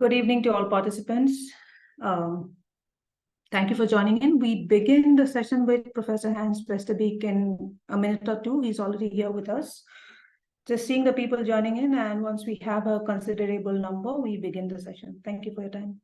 Good evening to all participants. Thank you for joining in. We begin the session with Professor Hans Westerbeek in a minute or two. He's already here with us. Just seeing the people joining in, and once we have a considerable number, we begin the session. Thank you for your time.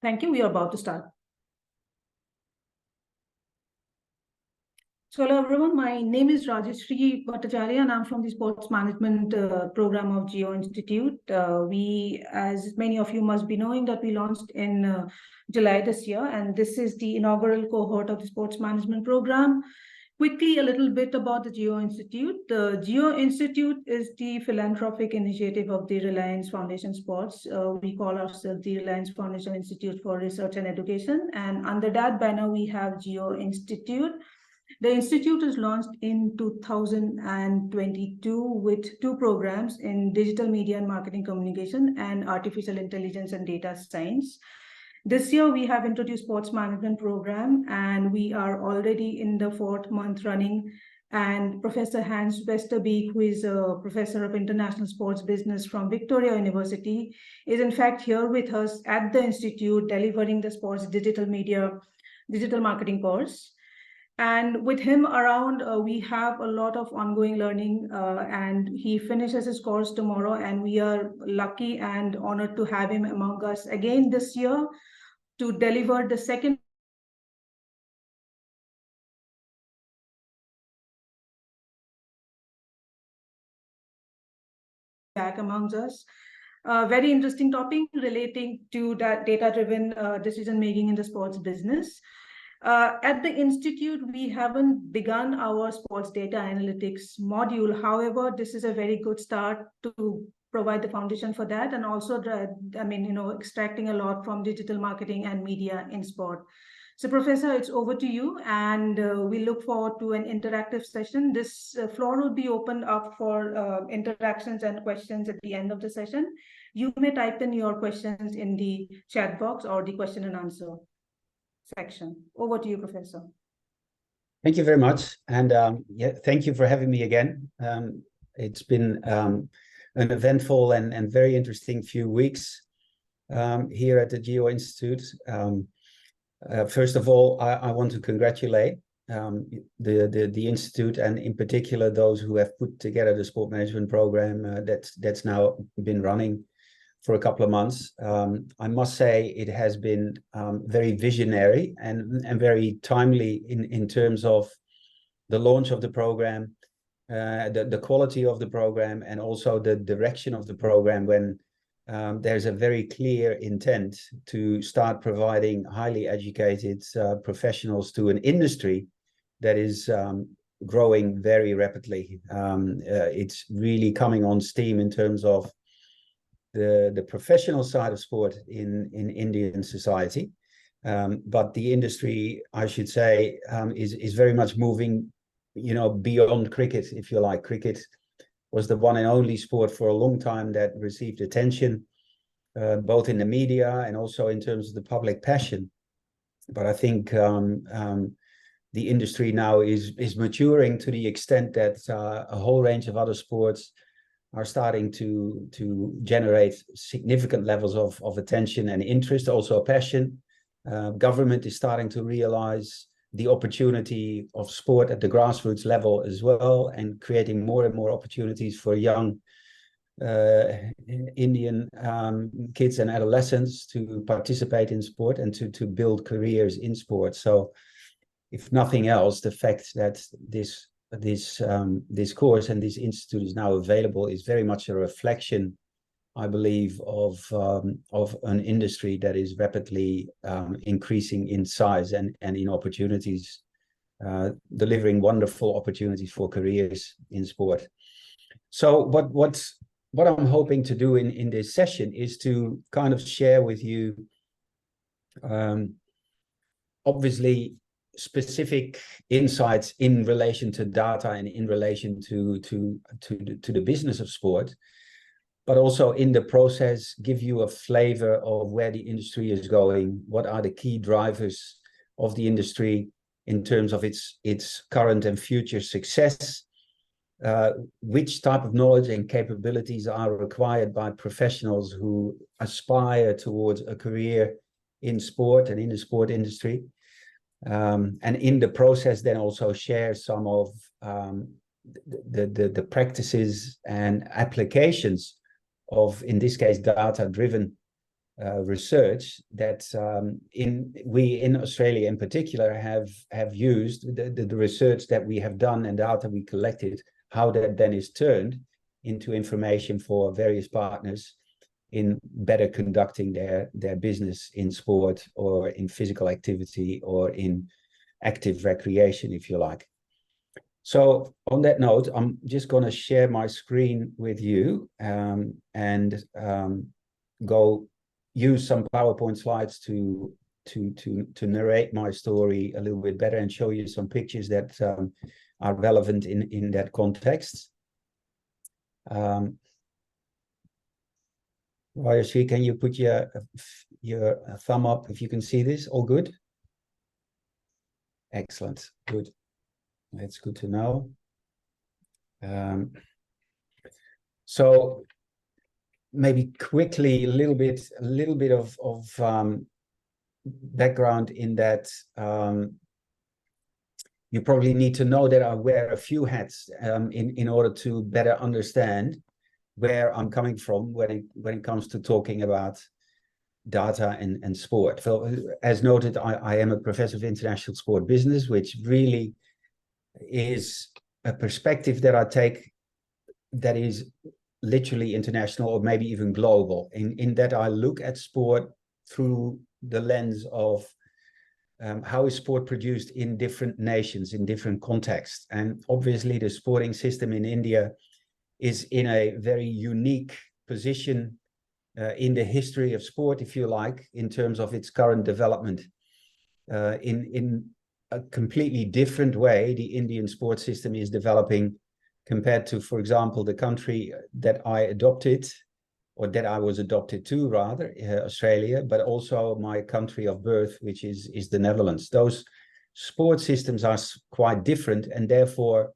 Thank you. We are about to start. So hello everyone, my name is Rajeshri Bhattacharya and I'm from the Sports Management program of Geo Institute. We, as many of you must be knowing, that we launched in July this year, and this is the inaugural cohort of the Sports Management program. Quickly, a little bit about the Geo Institute. The Geo Institute is the philanthropic initiative of the Reliance Foundation Sports. We call ourselves the Reliance Foundation Institute for Research and Education, and under that banner we have Geo Institute. The institute was launched in 2022 with two programs in digital media and marketing communication and artificial intelligence and data science. This year, we have introduced sports management program, and we are already in the 4th month running. And Professor Hans Westerbeek, who is a professor of international sports business from Victoria University, is in fact here with us at the institute delivering the sports digital media, digital marketing course. And with him around, we have a lot of ongoing learning, and he finishes his course tomorrow, and we are lucky and honored to have him among us again this year to deliver the second back amongst us. Very interesting topic relating to that data-driven decision-making in the sports business. At the Institute, we haven't begun our sports data analytics module. However, this is a very good start to provide the foundation for that, and also, extracting a lot from digital marketing and media in sport. So, Professor, it's over to you, and we look forward to an interactive session. This floor will be opened up for interactions and questions at the end of the session. You may type in your questions in the chat box or the question and answer section. Over to you, Professor. Thank you very much. And thank you for having me again. It's been an eventful and very interesting few weeks here at the Geo Institute. First of all, I want to congratulate the Institute, and in particular those who have put together the sport management program that's now been running for a couple of months. I must say it has been very visionary and very timely in terms of the launch of the program, the quality of the program, and also the direction of the program, when there's a very clear intent to start providing highly educated professionals to an industry that is growing very rapidly. It's really coming on steam in terms of the professional side of sport in Indian society, but the industry, I should say, is very much moving, beyond cricket, if you like. Cricket was the one and only sport for a long time that received attention, both in the media and also in terms of the public passion. But I think the industry now is maturing to the extent that a whole range of other sports are starting to generate significant levels of attention and interest, also passion. Government is starting to realize the opportunity of sport at the grassroots level as well, and creating more and more opportunities for young Indian kids and adolescents to participate in sport and to build careers in sport. So if nothing else, the fact that this course and this institute is now available is very much a reflection, I believe, of an industry that is rapidly increasing in size and in opportunities, delivering wonderful opportunities for careers in sport. So what I'm hoping to do in this session is to kind of share with you, obviously, specific insights in relation to data and in relation to the business of sport, but also in the process give you a flavor of where the industry is going, what are the key drivers of the industry in terms of its current and future success, which type of knowledge and capabilities are required by professionals who aspire towards a career in sport and in the sport industry. And in the process, then also share some of the practices and applications of, in this case, data-driven research that we in Australia in particular have used, the research that we have done and data we collected, how that then is turned into information for various partners in better conducting their business in sport or in physical activity or in active recreation, if you like. So on that note, I'm just going to share my screen with you and go use some PowerPoint slides to narrate my story a little bit better and show you some pictures that are relevant in that context. Rajashri, can you put your thumb up if you can see this? All good? Excellent. Good. That's good to know. So maybe quickly a little bit of background in that. You probably need to know that I wear a few hats in order to better understand where I'm coming from when it comes to talking about data and sport. So, as noted, I am a professor of international sport business, which really is a perspective that I take that is literally international or maybe even global, in that I look at sport through the lens of how is sport produced in different nations, in different contexts. And obviously the sporting system in India is in a very unique position in the history of sport, if you like, in terms of its current development. In a completely different way, the Indian sports system is developing compared to, for example, the country that I adopted, or that I was adopted to, rather, Australia, but also my country of birth, which is the Netherlands. Those sports systems are quite different, and therefore,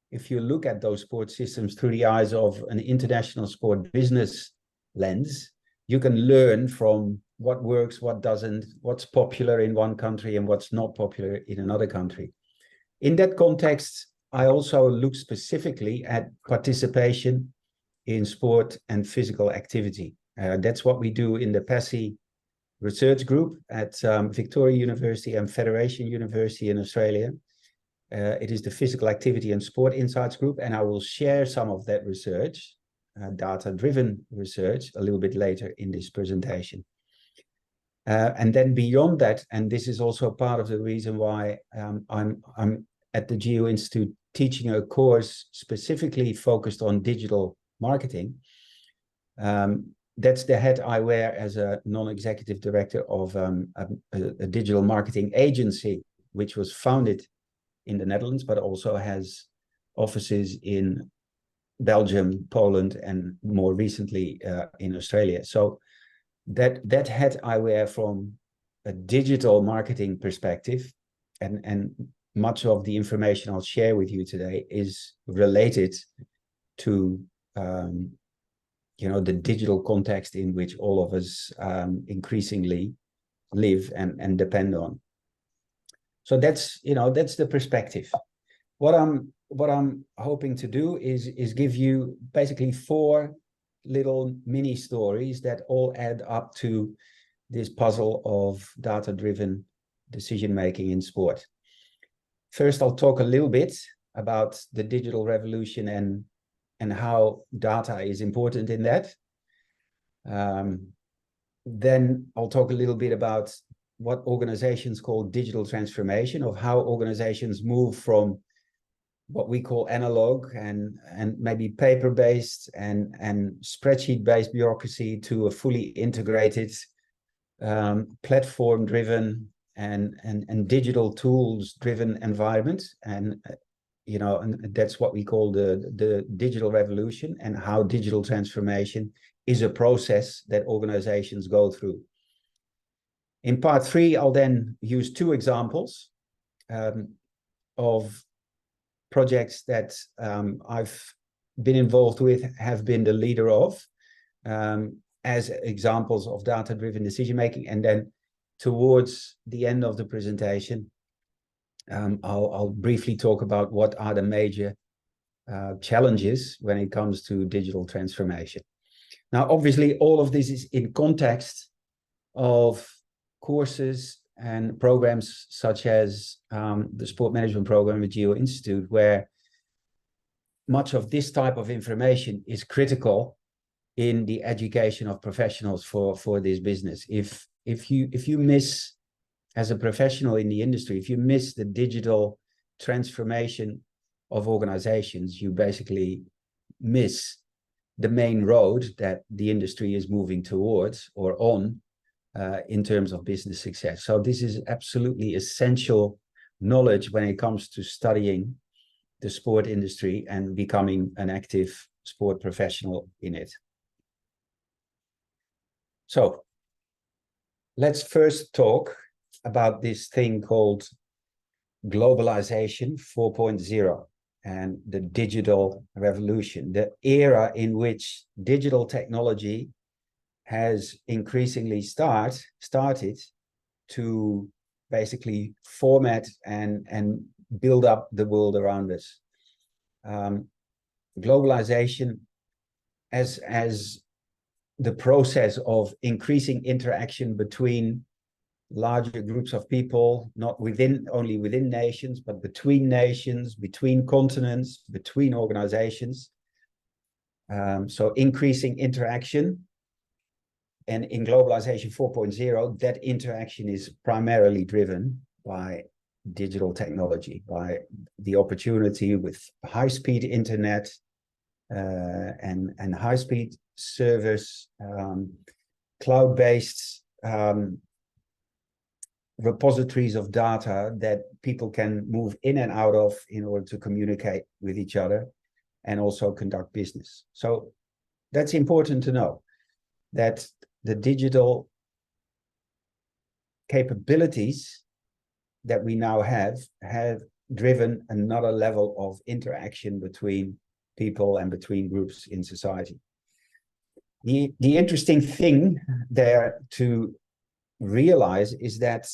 if you look at those sports systems through the eyes of an international sport business lens, you can learn from what works, what doesn't, what's popular in one country and what's not popular in another country. In that context, I also look specifically at participation in sport and physical activity. That's what we do in the PASI research group at Victoria University and Federation University in Australia. It is the Physical Activity and Sport Insights group, and I will share some of that research, data-driven research, a little bit later in this presentation. And then beyond that, and this is also part of the reason why I'm at the Geo Institute teaching a course specifically focused on digital marketing. That's the hat I wear as a non-executive director of a digital marketing agency, which was founded in the Netherlands, but also has offices in Belgium, Poland, and more recently in Australia. So that hat I wear from a digital marketing perspective, and much of the information I'll share with you today is related to the digital context in which all of us increasingly live and depend on. So that's the perspective. What I'm hoping to do is give you basically 4 little mini stories that all add up to this puzzle of data-driven decision making in sport. First, I'll talk a little bit about the digital revolution and how data is important in that. Then I'll talk a little bit about what organizations call digital transformation, of how organizations move from what we call analog and maybe paper-based and spreadsheet-based bureaucracy to a fully integrated, platform-driven and digital tools-driven environment. And that's what we call the digital revolution, and how digital transformation is a process that organizations go through. In part 3, I'll then use 2 examples of projects that I've been involved with, have been the leader of, as examples of data-driven decision-making. And then towards the end of the presentation, I'll briefly talk about what are the major challenges when it comes to digital transformation. Now, obviously, all of this is in context of courses and programs such as the sport management program at Geo Institute, where much of this type of information is critical in the education of professionals for this business. If you miss, as a professional in the industry, if you miss the digital transformation of organizations, you basically miss the main road that the industry is moving towards or on in terms of business success. So this is absolutely essential knowledge when it comes to studying the sport industry and becoming an active sport professional in it. So let's first talk about this thing called globalisation 4.0 and the digital revolution, the era in which digital technology has increasingly started to basically format and build up the world around us. Globalization as the process of increasing interaction between larger groups of people, not only within nations, but between nations, between continents, between organizations. So increasing interaction. And in globalization 4.0, that interaction is primarily driven by digital technology, by the opportunity with high-speed internet and high-speed servers, cloud-based repositories of data that people can move in and out of in order to communicate with each other and also conduct business. So that's important to know, that the digital capabilities that we now have driven another level of interaction between people and between groups in society. The interesting thing there to realize is that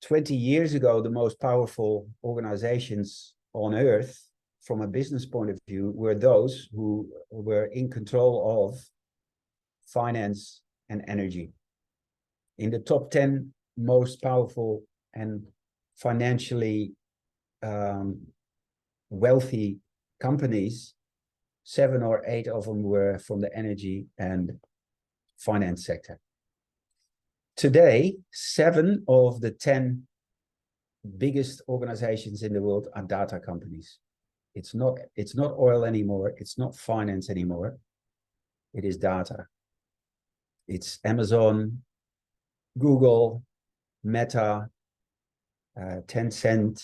20 years ago, the most powerful organizations on earth, from a business point of view, were those who were in control of finance and energy. In the top 10 most powerful and financially wealthy companies, 7 or 8 of them were from the energy and finance sector. Today, 7 of the 10 biggest organizations in the world are data companies. It's not oil anymore. It's not finance anymore. It is data. It's Amazon, Google, Meta, Tencent,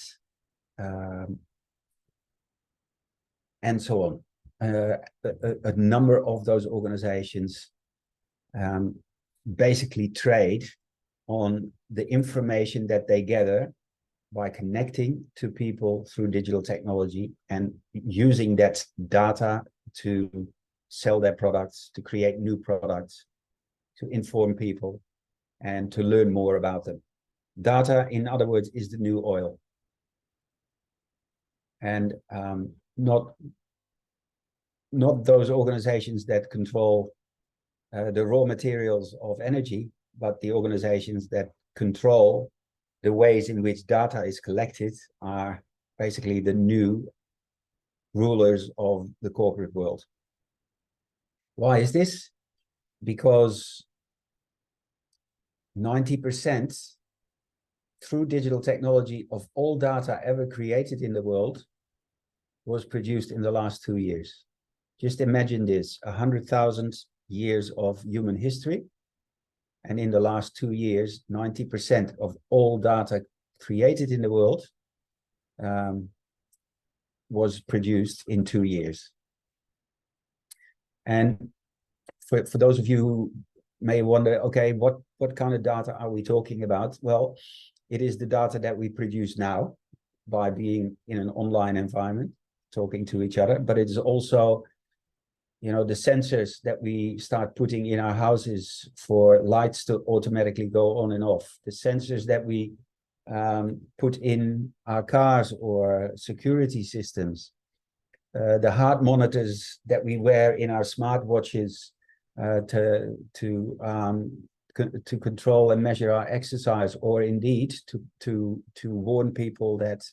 and so on. A number of those organizations basically trade on the information that they gather by connecting to people through digital technology and using that data to sell their products, to create new products, to inform people, and to learn more about them. Data, in other words, is the new oil. And not those organizations that control the raw materials of energy, but the organizations that control the ways in which data is collected are basically the new rulers of the corporate world. Why is this? Because 90% through digital technology of all data ever created in the world was produced in the last 2 years. Just imagine this, 100,000 years of human history. And in the last 2 years, 90% of all data created in the world was produced in 2 years. And for those of you who may wonder, okay, what kind of data are we talking about? Well, it is the data that we produce now by being in an online environment, talking to each other, but it is also, you know, the sensors that we start putting in our houses for lights to automatically go on and off, the sensors that we put in our cars or security systems, the heart monitors that we wear in our smartwatches to control and measure our exercise, or indeed to warn people that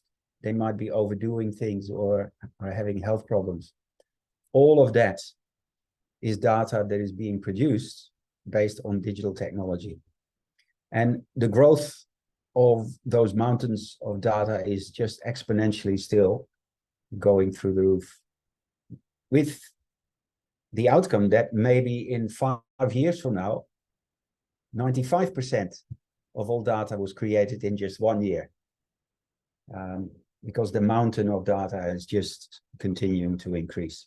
they might be overdoing things or are having health problems. All of that is data that is being produced based on digital technology. And the growth of those mountains of data is just exponentially still going through the roof, with the outcome that maybe in 5 years from now, 95% of all data was created in just 1 year, because the mountain of data is just continuing to increase.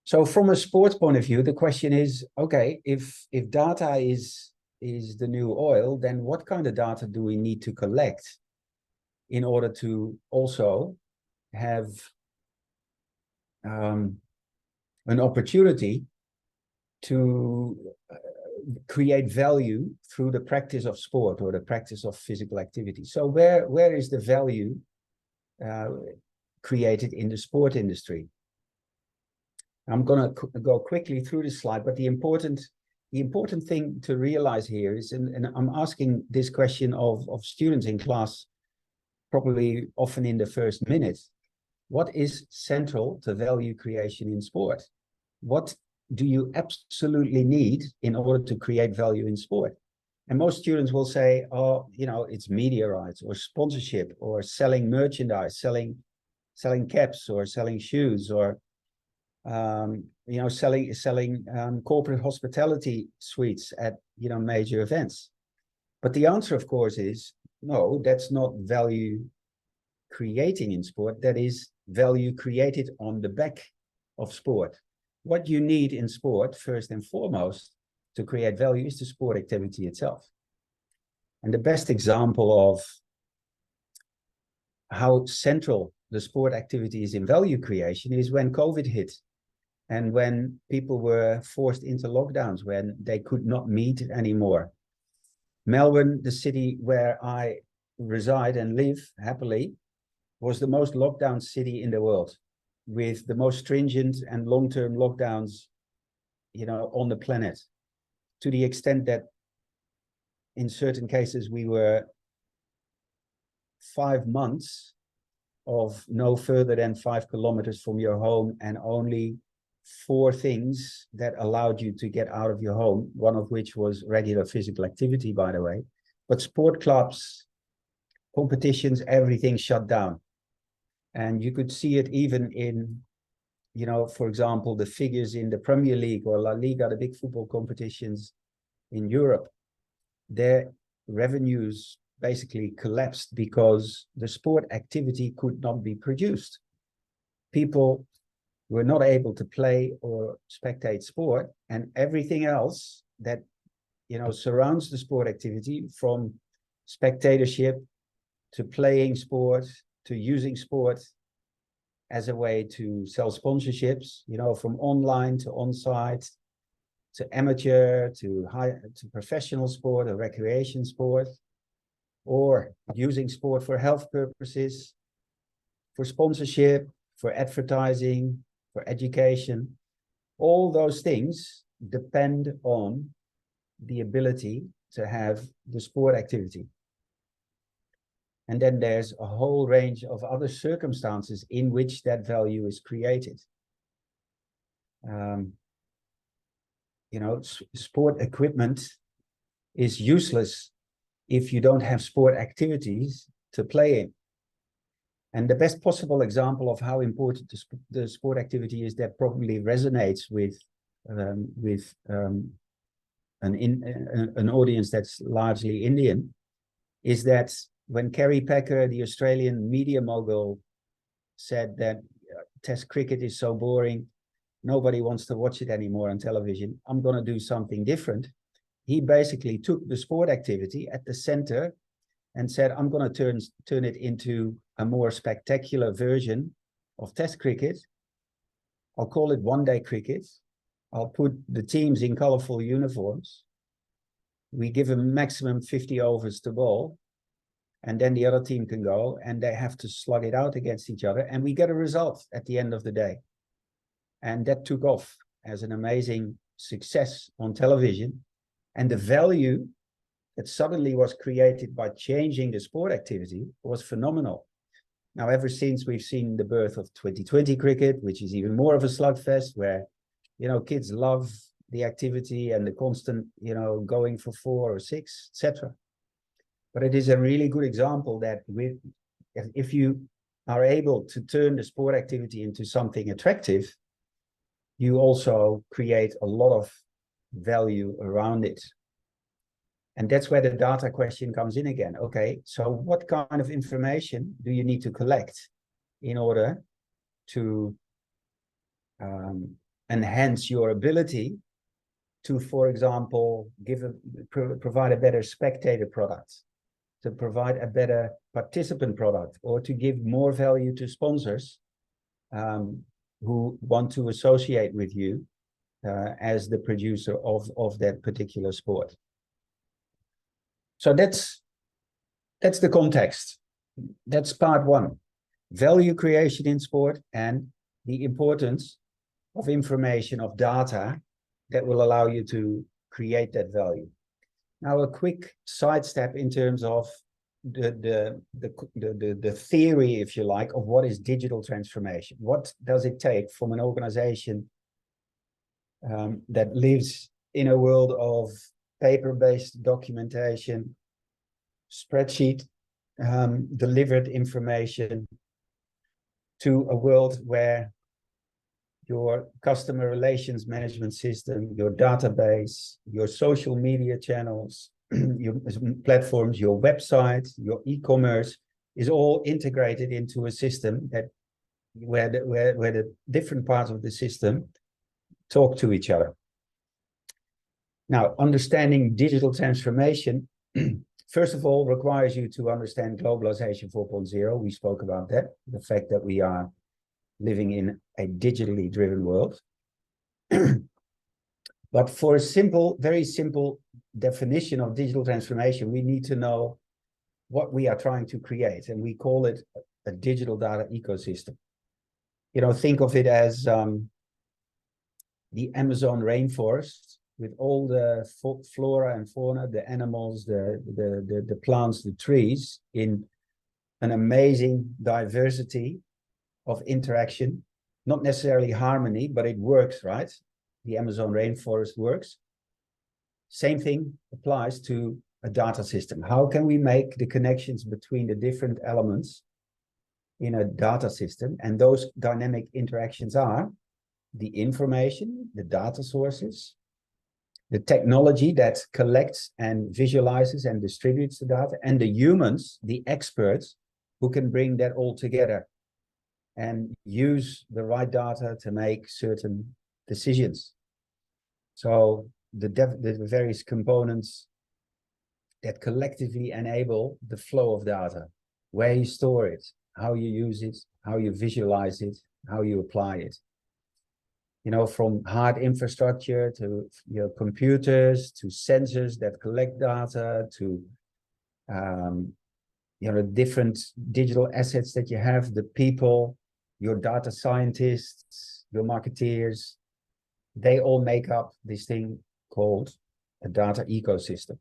So from a sports point of view, the question is, okay, if data is the new oil, then what kind of data do we need to collect in order to also have an opportunity to create value through the practice of sport or the practice of physical activity? So where is the value created in the sport industry? I'm going to go quickly through this slide, but the important thing to realize here is, and I'm asking this question of students in class, probably often in the first minute, what is central to value creation in sport? What do you absolutely need in order to create value in sport? And most students will say, oh, you know, it's media rights or sponsorship or selling merchandise, selling caps or selling shoes, or you know, selling corporate hospitality suites at, you know, major events. But the answer, of course, is no, that's not value creating in sport. That is value created on the back of sport. What you need in sport, first and foremost, to create value is the sport activity itself. And the best example of how central the sport activity is in value creation is when COVID hit. And when people were forced into lockdowns, when they could not meet anymore. Melbourne, the city where I reside and live happily, was the most locked down city in the world, with the most stringent and long-term lockdowns, you know, on the planet, to the extent that in certain cases we were 5 months of no further than 5 kilometers from your home, and only 4 things that allowed you to get out of your home, one of which was regular physical activity, by the way. But sport clubs, competitions, everything shut down. And you could see it even in, you know, for example, the figures in the Premier League or La Liga, the big football competitions in Europe. Their revenues basically collapsed because the sport activity could not be produced. People were not able to play or spectate sport, and everything else that, you know, surrounds the sport activity, from spectatorship to playing sport, to using sport as a way to sell sponsorships, you know, from online to on-site, to amateur, to professional sport or recreation sport, or using sport for health purposes, for sponsorship, for advertising, for education. All those things depend on the ability to have the sport activity. And then there's a whole range of other circumstances in which that value is created. You know, sport equipment is useless if you don't have sport activities to play in. And the best possible example of how important the sport activity is that probably resonates with an audience that's largely Indian is that when Kerry Packer, the Australian media mogul, said that Test cricket is so boring, nobody wants to watch it anymore on television, I'm going to do something different. He basically took the sport activity at the center and said, I'm going to turn it into a more spectacular version of Test cricket. I'll call it one-day cricket. I'll put the teams in colorful uniforms. We give them maximum 50 overs to bowl, and then the other team can go and they have to slug it out against each other, and we get a result at the end of the day. And that took off as an amazing success on television. And the value that suddenly was created by changing the sport activity was phenomenal. Now, ever since we've seen the birth of 2020 cricket, which is even more of a slugfest where, you know, kids love the activity and the constant, you know, going for 4 or 6, etc. But it is a really good example that if you are able to turn the sport activity into something attractive, you also create a lot of value around it. And that's where the data question comes in again. Okay, so what kind of information do you need to collect in order to enhance your ability to, for example, provide a better spectator product, to provide a better participant product, or to give more value to sponsors who want to associate with you as the producer of that particular sport. So that's the context. That's part one. Value creation in sport and the importance of information, of data that will allow you to create that value. Now, a quick sidestep in terms of the theory, if you like, of what is digital transformation. What does it take from an organization that lives in a world of paper-based documentation, spreadsheet delivered information, to a world where your customer relations management system, your database, your social media channels, your platforms, your website, your e-commerce is all integrated into a system that where the different parts of the system talk to each other. Now, understanding digital transformation, first of all, requires you to understand globalisation 4.0. We spoke about that, the fact that we are living in a digitally driven world. But for a simple, very simple definition of digital transformation, we need to know what we are trying to create, and we call it a digital data ecosystem. You know, think of it as the Amazon rainforest with all the flora and fauna, the animals, the plants, the trees, in an amazing diversity of interaction, not necessarily harmony, but it works, right? The Amazon rainforest works. Same thing applies to a data system. How can we make the connections between the different elements in a data system? And those dynamic interactions are the information, the data sources, the technology that collects and visualizes and distributes the data, and the humans, the experts, who can bring that all together and use the right data to make certain decisions. So the various components that collectively enable the flow of data. where you store it, how you use it, how you visualize it, how you apply it. You know, from hard infrastructure to your computers, to sensors that collect data, to you know, different digital assets that you have, the people, your data scientists, your marketeers, they all make up this thing called a data ecosystem.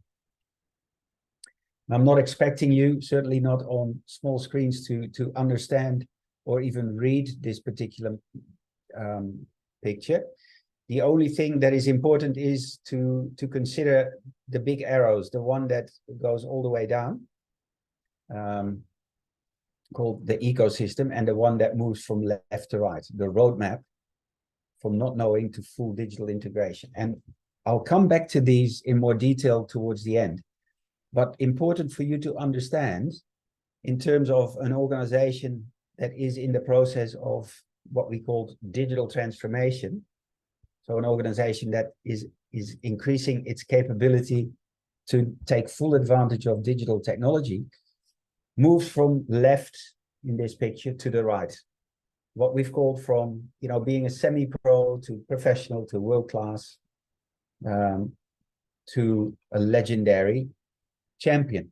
I'm not expecting you, certainly not on small screens, to understand or even read this particular picture. The only thing that is important is to consider the big arrows, the one that goes all the way down, called the ecosystem, and the one that moves from left to right, the roadmap from not knowing to full digital integration. And I'll come back to these in more detail towards the end. But important for you to understand in terms of an organization that is in the process of what we call digital transformation. So an organization that is increasing its capability to take full advantage of digital technology, moves from left in this picture to the right. What we've called from, you know, being a semi-pro to professional to world-class to a legendary champion.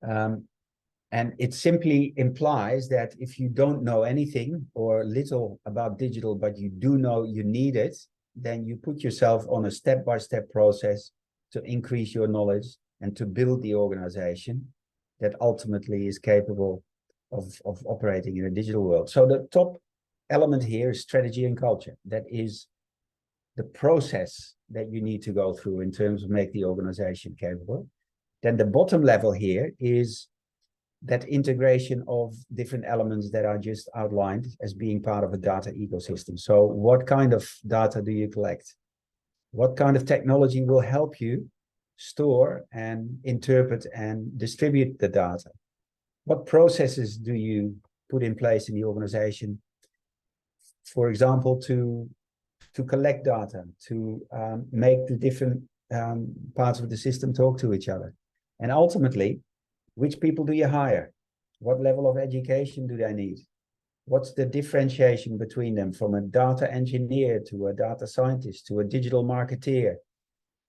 And it simply implies that if you don't know anything or little about digital, but you do know you need it, then you put yourself on a step-by-step process to increase your knowledge and to build the organization that ultimately is capable of operating in a digital world. So the top element here is strategy and culture. That is the process that you need to go through in terms of make the organization capable. Then the bottom level here is that integration of different elements that are just outlined as being part of a data ecosystem. So what kind of data do you collect? What kind of technology will help you store and interpret and distribute the data? What processes do you put in place in the organization, for example, to collect data, to make the different parts of the system talk to each other? And ultimately, which people do you hire? What level of education do they need? What's the differentiation between them, from a data engineer to a data scientist to a digital marketeer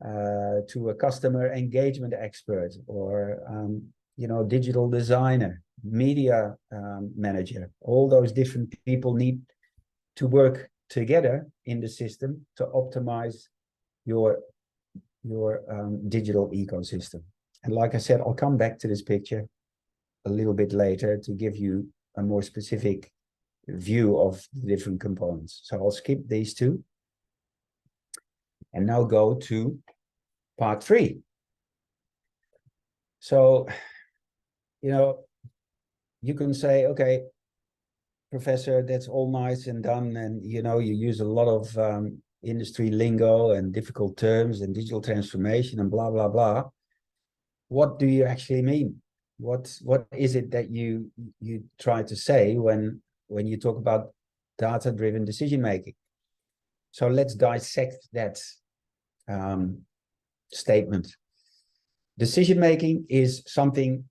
to a customer engagement expert, or you know, digital designer, media manager? All those different people need to work together in the system to optimize your digital ecosystem. And like I said, I'll come back to this picture a little bit later to give you a more specific view of the different components. So I'll skip these two and now go to part 3. So, you know, you can say, okay, Professor, that's all nice and done. And, you know, you use a lot of industry lingo and difficult terms and digital transformation and blah, blah, blah. What do you actually mean? What is it that you try to say when you talk about data-driven decision making? So let's dissect that statement. Decision making is something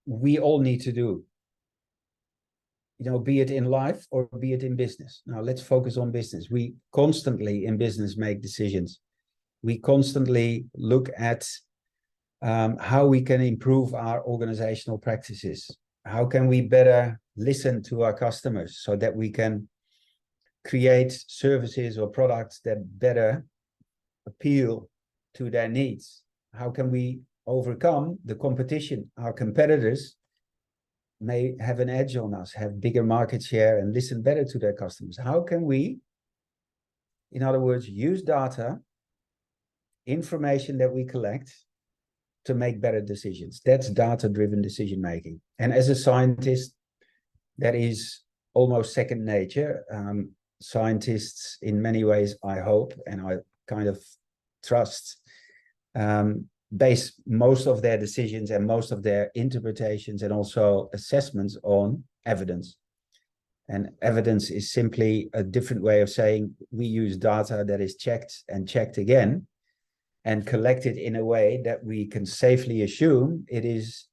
we all need to do, you know, be it in life or be it in business. Now let's focus on business. We constantly in business make decisions. We constantly look at how we can improve our organizational practices. How can we better listen to our customers so that we can create services or products that better appeal to their needs? How can we overcome the competition? Our competitors may have an edge on us, have bigger market share, and listen better to their customers. How can we, in other words, use data, information that we collect, to make better decisions? That's data-driven decision making. And as a scientist, that is almost second nature. Scientists, in many ways, I hope, and I kind of trust, base most of their decisions and most of their interpretations and also assessments on evidence. And evidence is simply a different way of saying we use data that is checked and checked again and collected in a way that we can safely assume it is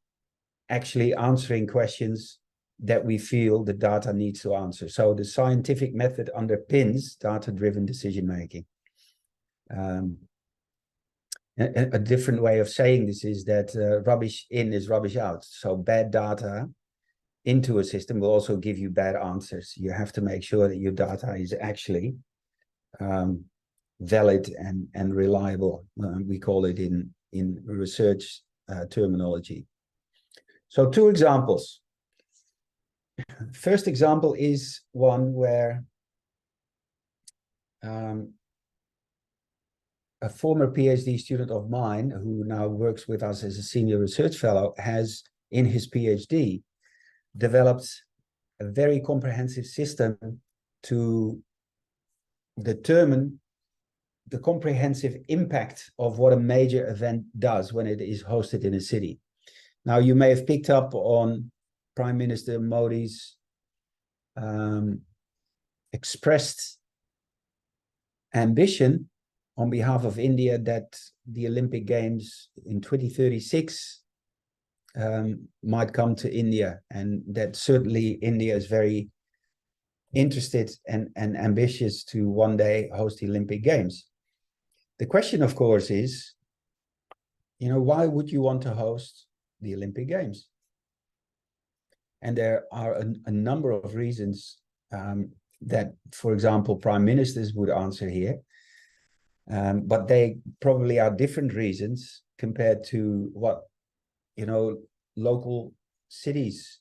actually answering questions that we feel the data needs to answer. So the scientific method underpins data-driven decision-making. A different way of saying this is that rubbish in is rubbish out. So bad data into a system will also give you bad answers. You have to make sure that your data is actually valid and reliable. We call it in research terminology. So two examples. First example is one where a former PhD student of mine who now works with us as a senior research fellow has, in his PhD, developed a very comprehensive system to determine the comprehensive impact of what a major event does when it is hosted in a city. Now, you may have picked up on Prime Minister Modi's expressed ambition on behalf of India that the Olympic Games in 2036 might come to India, and that certainly India is very interested and ambitious to one day host the Olympic Games. The question, of course, is, why would you want to host the Olympic Games? And there are a number of reasons that, for example, prime ministers would answer here. But they probably are different reasons compared to what, local cities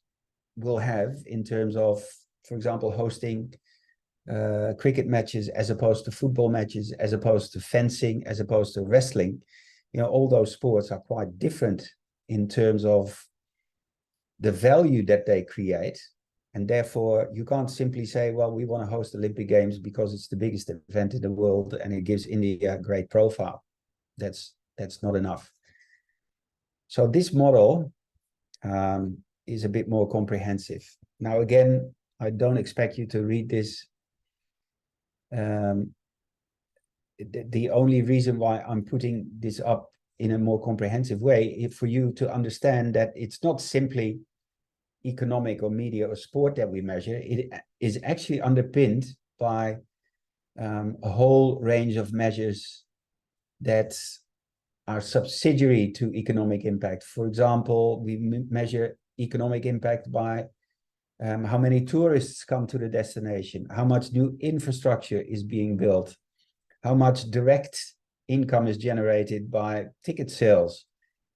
will have in terms of, for example, hosting cricket matches as opposed to football matches, as opposed to fencing, as opposed to wrestling. All those sports are quite different in terms of the value that they create. And therefore, you can't simply say, well, we want to host Olympic Games because it's the biggest event in the world and it gives India a great profile. That's not enough. So this model is a bit more comprehensive. Now, again, I don't expect you to read this. The only reason why I'm putting this up in a more comprehensive way is for you to understand that it's not simply economic or media or sport that we measure. It is actually underpinned by a whole range of measures that are subsidiary to economic impact. For example, we measure economic impact by how many tourists come to the destination, how much new infrastructure is being built, how much direct income is generated by ticket sales,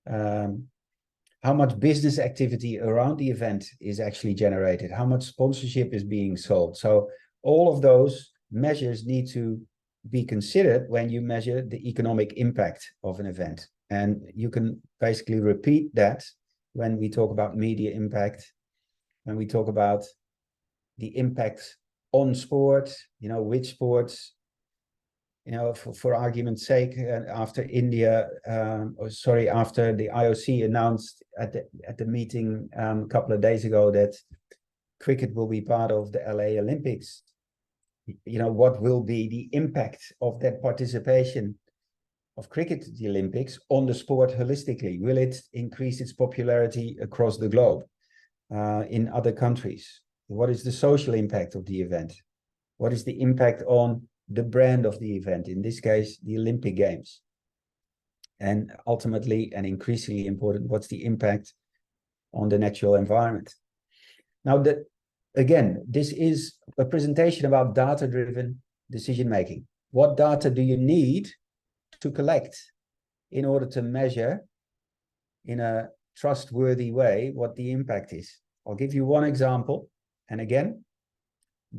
how much business activity around the event is actually generated, how much sponsorship is being sold. So all of those measures need to be considered when you measure the economic impact of an event. And you can basically repeat that when we talk about media impact, when we talk about the impact on sport, which sports, for argument's sake, after after the IOC announced at the meeting a couple of days ago that cricket will be part of the LA Olympics, what will be the impact of that participation of cricket at the Olympics on the sport holistically? Will it increase its popularity across the globe in other countries? What is the social impact of the event? What is the impact on the brand of the event, in this case, the Olympic Games? And ultimately, and increasingly important, what's the impact on the natural environment? Now, again, this is a presentation about data-driven decision-making. What data do you need to collect in order to measure in a trustworthy way what the impact is? I'll give you one example. And again,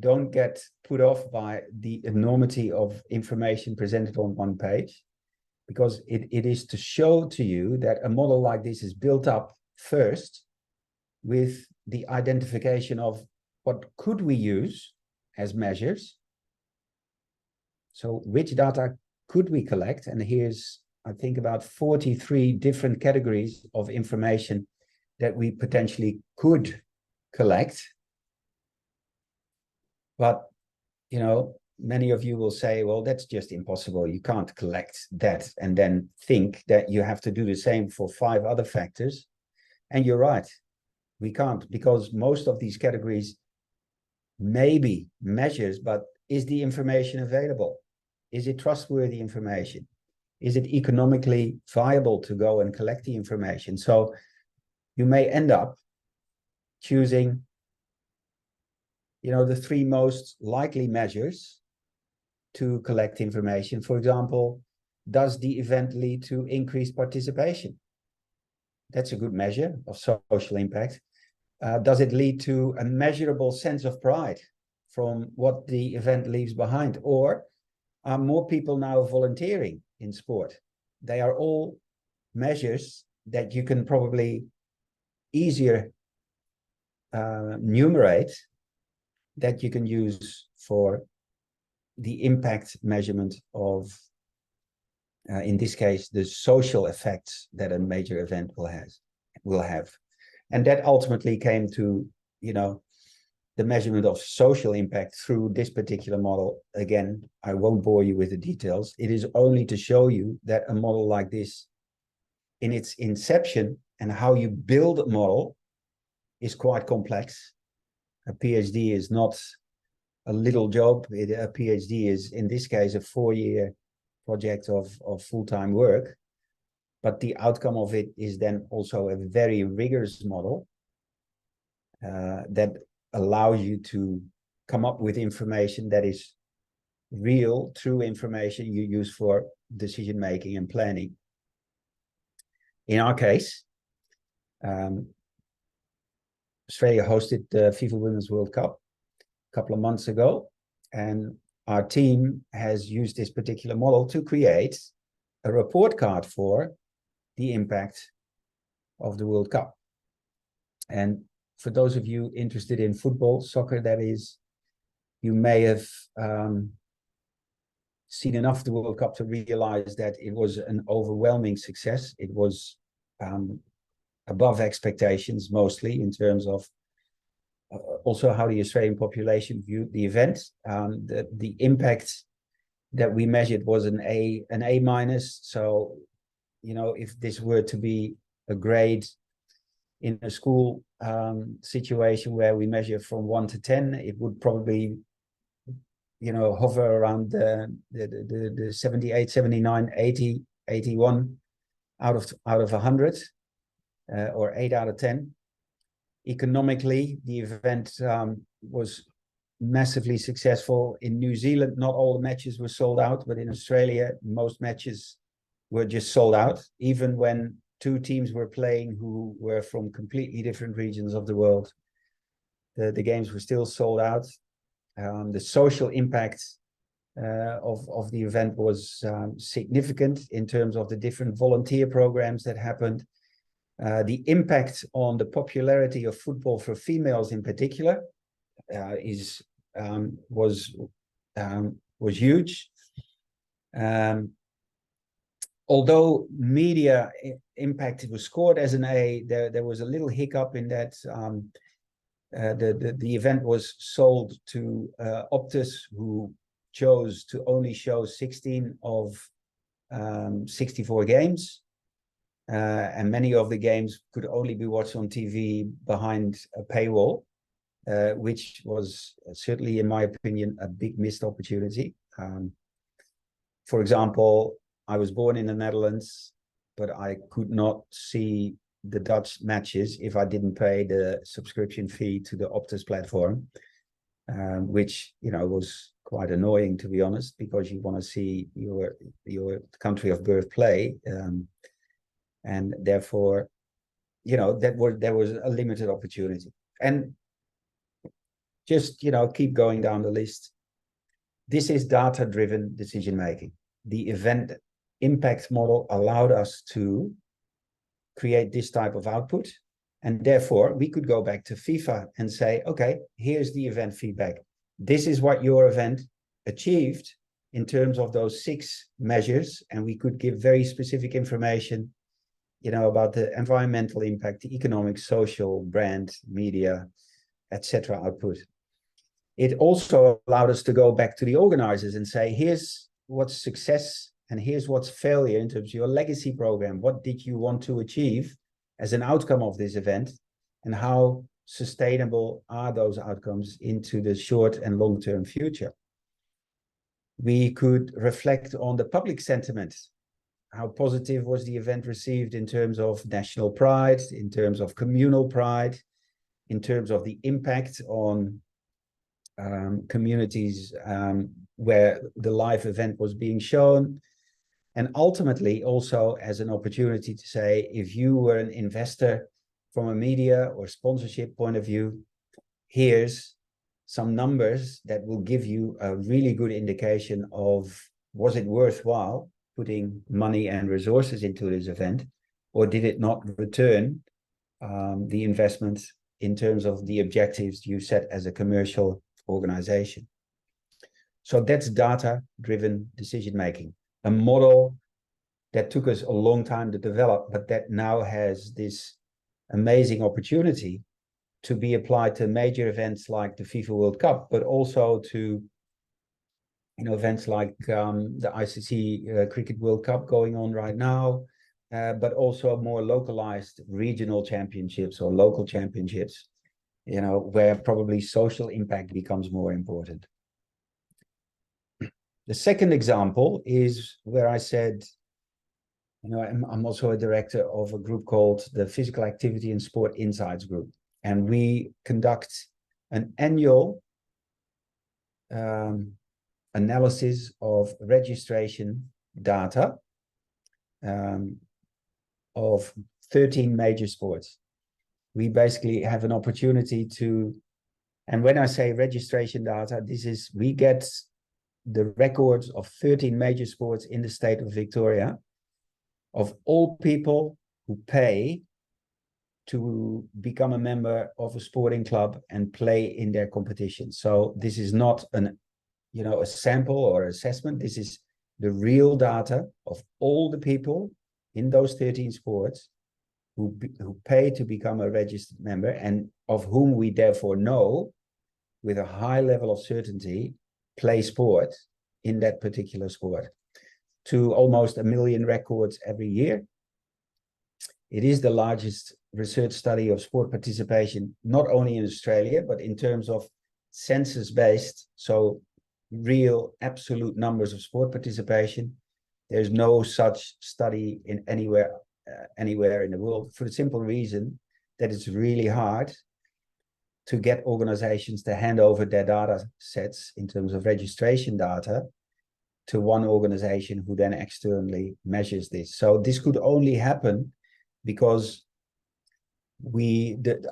don't get put off by the enormity of information presented on one page, because it is to show to you that a model like this is built up first with the identification of what could we use as measures. So which data could we collect? And here's, I think, about 43 different categories of information that we potentially could collect. But, many of you will say, well, that's just impossible. You can't collect that and then think that you have to do the same for 5 other factors. And you're right. We can't, because most of these categories may be measures, but is the information available? Is it trustworthy information? Is it economically viable to go and collect the information? So you may end up choosing, the three most likely measures to collect information. For example, does the event lead to increased participation? That's a good measure of social impact. Does it lead to a measurable sense of pride from what the event leaves behind? Or are more people now volunteering in sport? They are all measures that you can probably easier numerate, that you can use for the impact measurement of, in this case, the social effects that a major event will have. And that ultimately came to, the measurement of social impact through this particular model. Again, I won't bore you with the details. It is only to show you that a model like this, in its inception and how you build a model, is quite complex. A PhD is not a little job. A PhD is, in this case, a 4-year project of full-time work. But the outcome of it is then also a very rigorous model that allows you to come up with information that is real, true information you use for decision making and planning. In our case, Australia hosted the FIFA Women's World Cup a couple of months ago, and our team has used this particular model to create a report card for the impact of the World Cup. And for those of you interested in football, soccer, that is, you may have seen enough of the World Cup to realize that it was an overwhelming success. It was above expectations, mostly in terms of also how the Australian population viewed the event. The impact that we measured was an A minus. So, if this were to be a grade in a school situation where we measure from 1 to 10, it would probably, hover around the 78, 79, 80, 81 out of 100, or 8 out of 10. Economically, the event was massively successful. In New Zealand, not all the matches were sold out, but in Australia, most matches were just sold out, even when two teams were playing who were from completely different regions of the world. The games were still sold out. The social impact of the event was significant in terms of the different volunteer programs that happened. The impact on the popularity of football for females in particular was huge. Although media impact was scored as an A, there was a little hiccup in that the event was sold to Optus, who chose to only show 16 of 64 games. And many of the games could only be watched on TV behind a paywall, which was certainly, in my opinion, a big missed opportunity. For example, I was born in the Netherlands, but I could not see the Dutch matches if I didn't pay the subscription fee to the Optus platform, which, was quite annoying, to be honest, because you want to see your country of birth play. And therefore, there was a limited opportunity. And just, keep going down the list. This is data-driven decision-making. The event impact model allowed us to create this type of output. And therefore, we could go back to FIFA and say, okay, here's the event feedback. This is what your event achieved in terms of those 6 measures. And we could give very specific information, about the environmental impact, the economic, social, brand, media, etc. output. It also allowed us to go back to the organizers and say, here's what's success and here's what's failure in terms of your legacy program. What did you want to achieve as an outcome of this event? and how sustainable are those outcomes into the short and long-term future. We could reflect on the public sentiment. How positive was the event received in terms of national pride, in terms of communal pride, in terms of the impact on communities where the live event was being shown, and ultimately also as an opportunity to say, if you were an investor from a media or sponsorship point of view, here's some numbers that will give you a really good indication of, was it worthwhile putting money and resources into this event, or did it not return the investment in terms of the objectives you set as a commercial organization? So that's data-driven decision-making, a model that took us a long time to develop, but that now has this amazing opportunity to be applied to major events like the FIFA World Cup, but also to events like the ICC Cricket World Cup going on right now, but also more localized regional championships or local championships, where probably social impact becomes more important. The second example is where I said, I'm also a director of a group called the Physical Activity and Sport Insights Group. And we conduct an annual analysis of registration data of 13 major sports. We basically have an opportunity to, and when I say registration data, we get the records of 13 major sports in the state of Victoria, of all people who pay to become a member of a sporting club and play in their competition. So this is not a sample or assessment. This is the real data of all the people in those 13 sports who pay to become a registered member, and of whom we therefore know with a high level of certainty play sport in that particular sport, to almost 1 million records every year. It is the largest research study of sport participation, not only in Australia, but in terms of census-based, so real absolute numbers of sport participation. There's no such study in anywhere in the world, for the simple reason that it's really hard to get organizations to hand over their data sets in terms of registration data to one organization who then externally measures this. So this could only happen because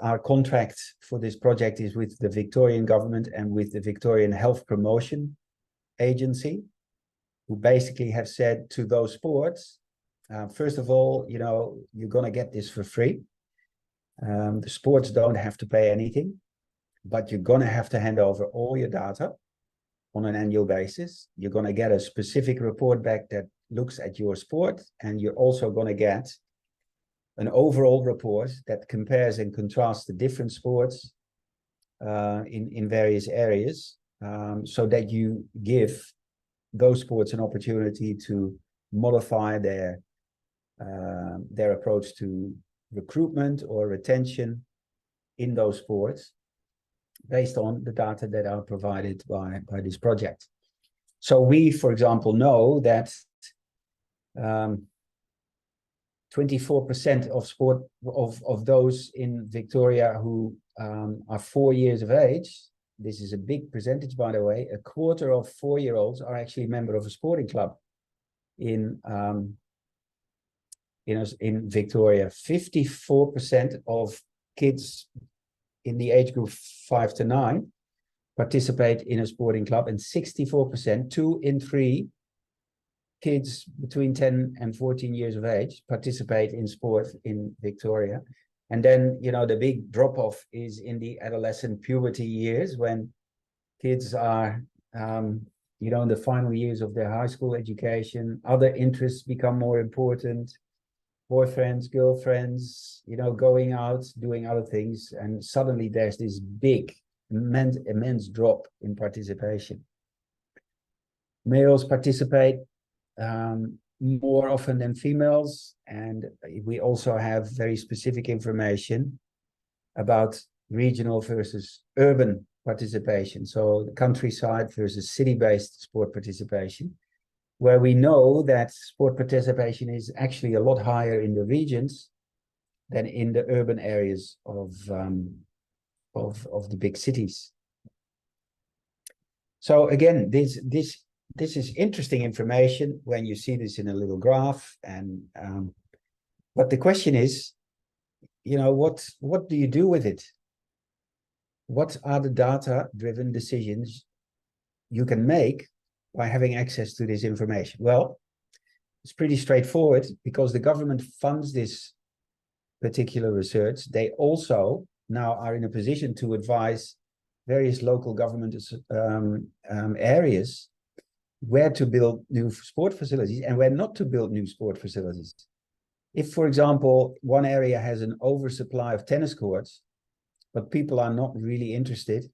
our contract for this project is with the Victorian government and with the Victorian Health Promotion Agency, who basically have said to those sports, first of all, you're going to get this for free. The sports don't have to pay anything, but you're going to have to hand over all your data on an annual basis. You're going to get a specific report back that looks at your sport, and you're also going to get an overall report that compares and contrasts the different sports in various areas, so that you give those sports an opportunity to modify their approach to recruitment or retention in those sports based on the data that are provided by this project. So we, for example, know that 24% of those in Victoria who are 4 years of age, this is a big percentage, by the way, a quarter of 4-year-olds are actually a member of a sporting club in Victoria. 54% of kids in the age group 5 to 9 participate in a sporting club, and 64%, 2 in 3 kids between 10 and 14 years of age participate in sport in Victoria. And then, the big drop-off is in the adolescent puberty years, when kids are, in the final years of their high school education. Other interests become more important. Boyfriends, girlfriends, going out, doing other things. And suddenly there's this big, immense drop in participation. Males participate more often than females, and we also have very specific information about regional versus urban participation. So the countryside versus city-based sport participation, where we know that sport participation is actually a lot higher in the regions than in the urban areas of the big cities. So again, this is interesting information when you see this in a little graph. And but the question is, you know, what do you do with it? What are the data-driven decisions you can make by having access to this information? Well, it's pretty straightforward, because the government funds this particular research. They also now are in a position to advise various local government areas where to build new sport facilities and where not to build new sport facilities. If, for example, one area has an oversupply of tennis courts, but people are not really interested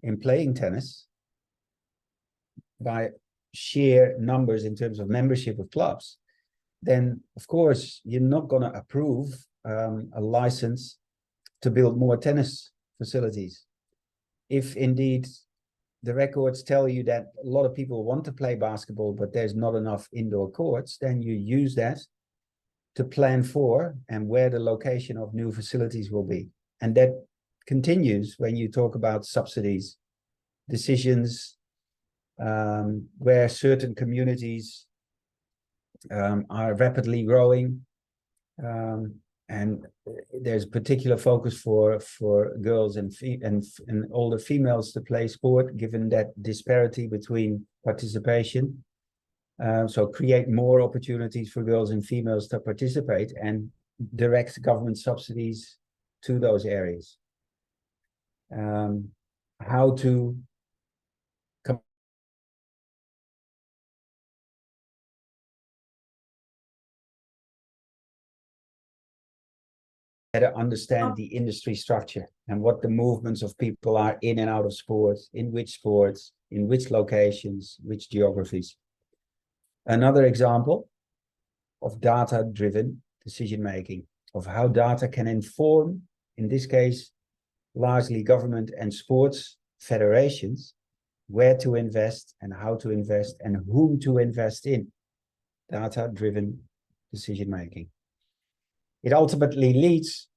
in playing tennis by sheer numbers in terms of membership of clubs, then of course you're not going to approve a license to build more tennis facilities. If indeed the records tell you that a lot of people want to play basketball, but there's not enough indoor courts, then you use that to plan for and where the location of new facilities will be. And that continues when you talk about subsidies, decisions, where certain communities are rapidly growing, and there's particular focus for girls and older females to play sport, given that disparity between participation. So create more opportunities for girls and females to participate and direct government subsidies to those areas. How to better understand the industry structure and what the movements of people are in and out of sports, in which locations, which geographies. Another example of data-driven decision-making, of how data can inform, in this case, largely government and sports federations, where to invest and how to invest and whom to invest in. Data-driven decision-making. It ultimately leads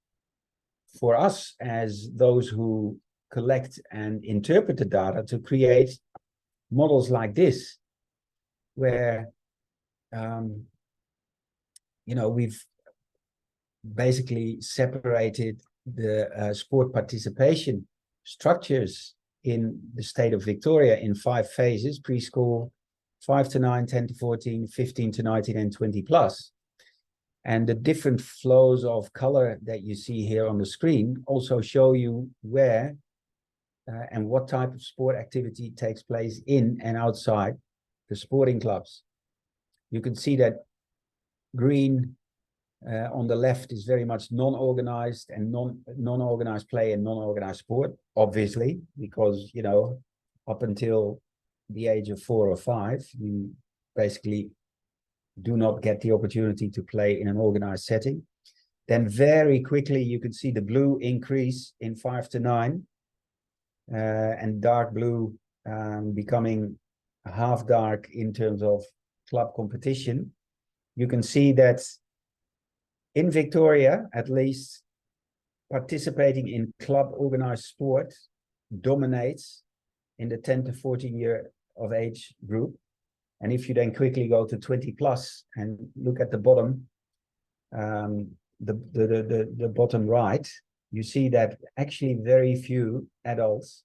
for us as those who collect and interpret the data to create models like this, where you know, we've basically separated the sport participation structures in the state of Victoria in 5 phases: preschool, 5 to 9, 10 to 14, 15 to 19, and 20 plus. And the different flows of color that you see here on the screen also show you where and what type of sport activity takes place in and outside the sporting clubs. You can see that green on the left is very much non-organized and non-organized play and non-organized sport, obviously, because, you know, up until the age of 4 or 5, you basically do not get the opportunity to play in an organized setting. Then very quickly you can see the blue increase in 5 to 9 and dark blue becoming half dark in terms of club competition. You can see that in Victoria, at least, participating in club organized sport dominates in the 10 to 14 year of age group. And if you then quickly go to 20 plus and look at the bottom, the bottom right, you see that actually very few adults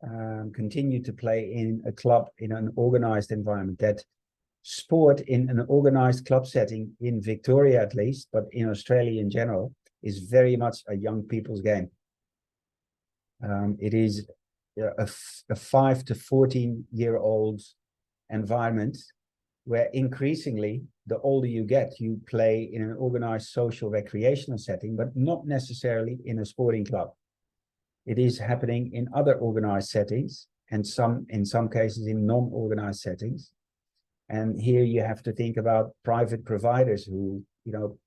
continue to play in a club in an organized environment. That sport in an organized club setting in Victoria, at least, but in Australia in general, is very much a young people's game. It is a 5 to 14-year-old environment where increasingly, the older you get, you play in an organized social recreational setting, but not necessarily in a sporting club. It is happening in other organized settings, and in some cases in non-organized settings. And here you have to think about private providers who, you know,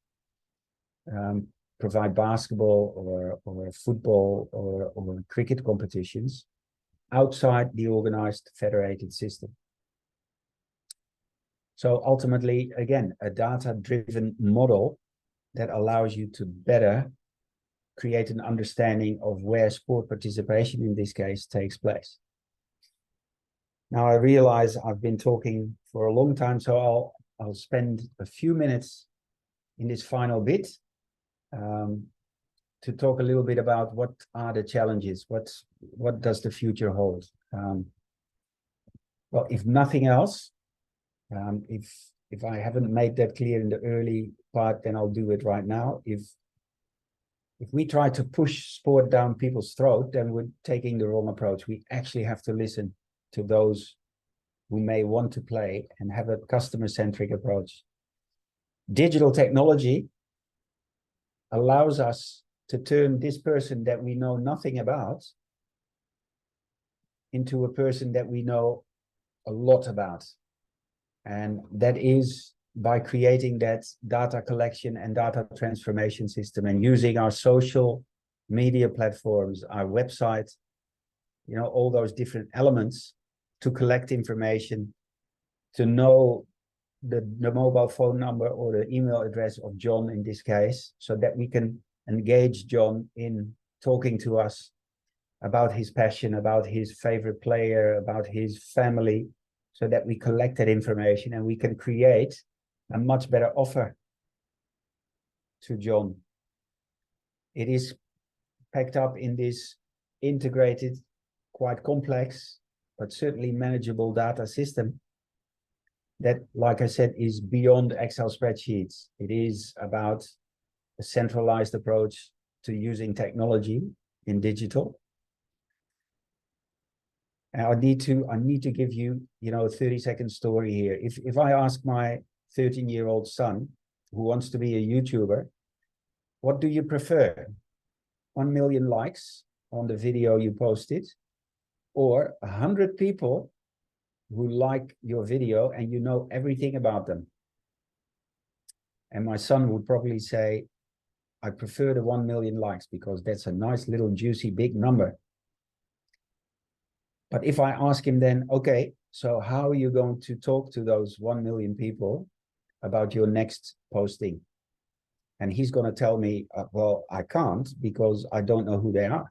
provide basketball or football or cricket competitions outside the organized federated system. So ultimately, again, a data-driven model that allows you to better create an understanding of where sport participation in this case takes place. Now I realize I've been talking for a long time, so I'll spend a few minutes in this final bit to talk a little bit about what are the challenges, what does the future hold. Well, if nothing else, if I haven't made that clear in the early part, then I'll do it right now. If we try to push sport down people's throat, then we're taking the wrong approach. We actually have to listen to those who may want to play and have a customer-centric approach. Digital technology allows us to turn this person that we know nothing about into a person that we know a lot about. And that is by creating that data collection and data transformation system and using our social media platforms, our website, you know, all those different elements to collect information, to know the mobile phone number or the email address of John in this case, so that we can engage John in talking to us about his passion, about his favorite player, about his family, so that we collect that information and we can create a much better offer to John. It is packed up in this integrated, quite complex, but certainly manageable data system that, like I said, is beyond Excel spreadsheets. It is about a centralized approach to using technology in digital. And I need to give you, you know, a 30-second story here. If I ask my 13-year-old son who wants to be a YouTuber, what do you prefer? 1 million likes on the video you posted, or 100 people who like your video and you know everything about them? And my son would probably say, I prefer the 1 million likes because that's a nice little juicy big number. But if I ask him then, okay, so how are you going to talk to those 1 million people about your next posting? And he's going to tell me, well, I can't because I don't know who they are.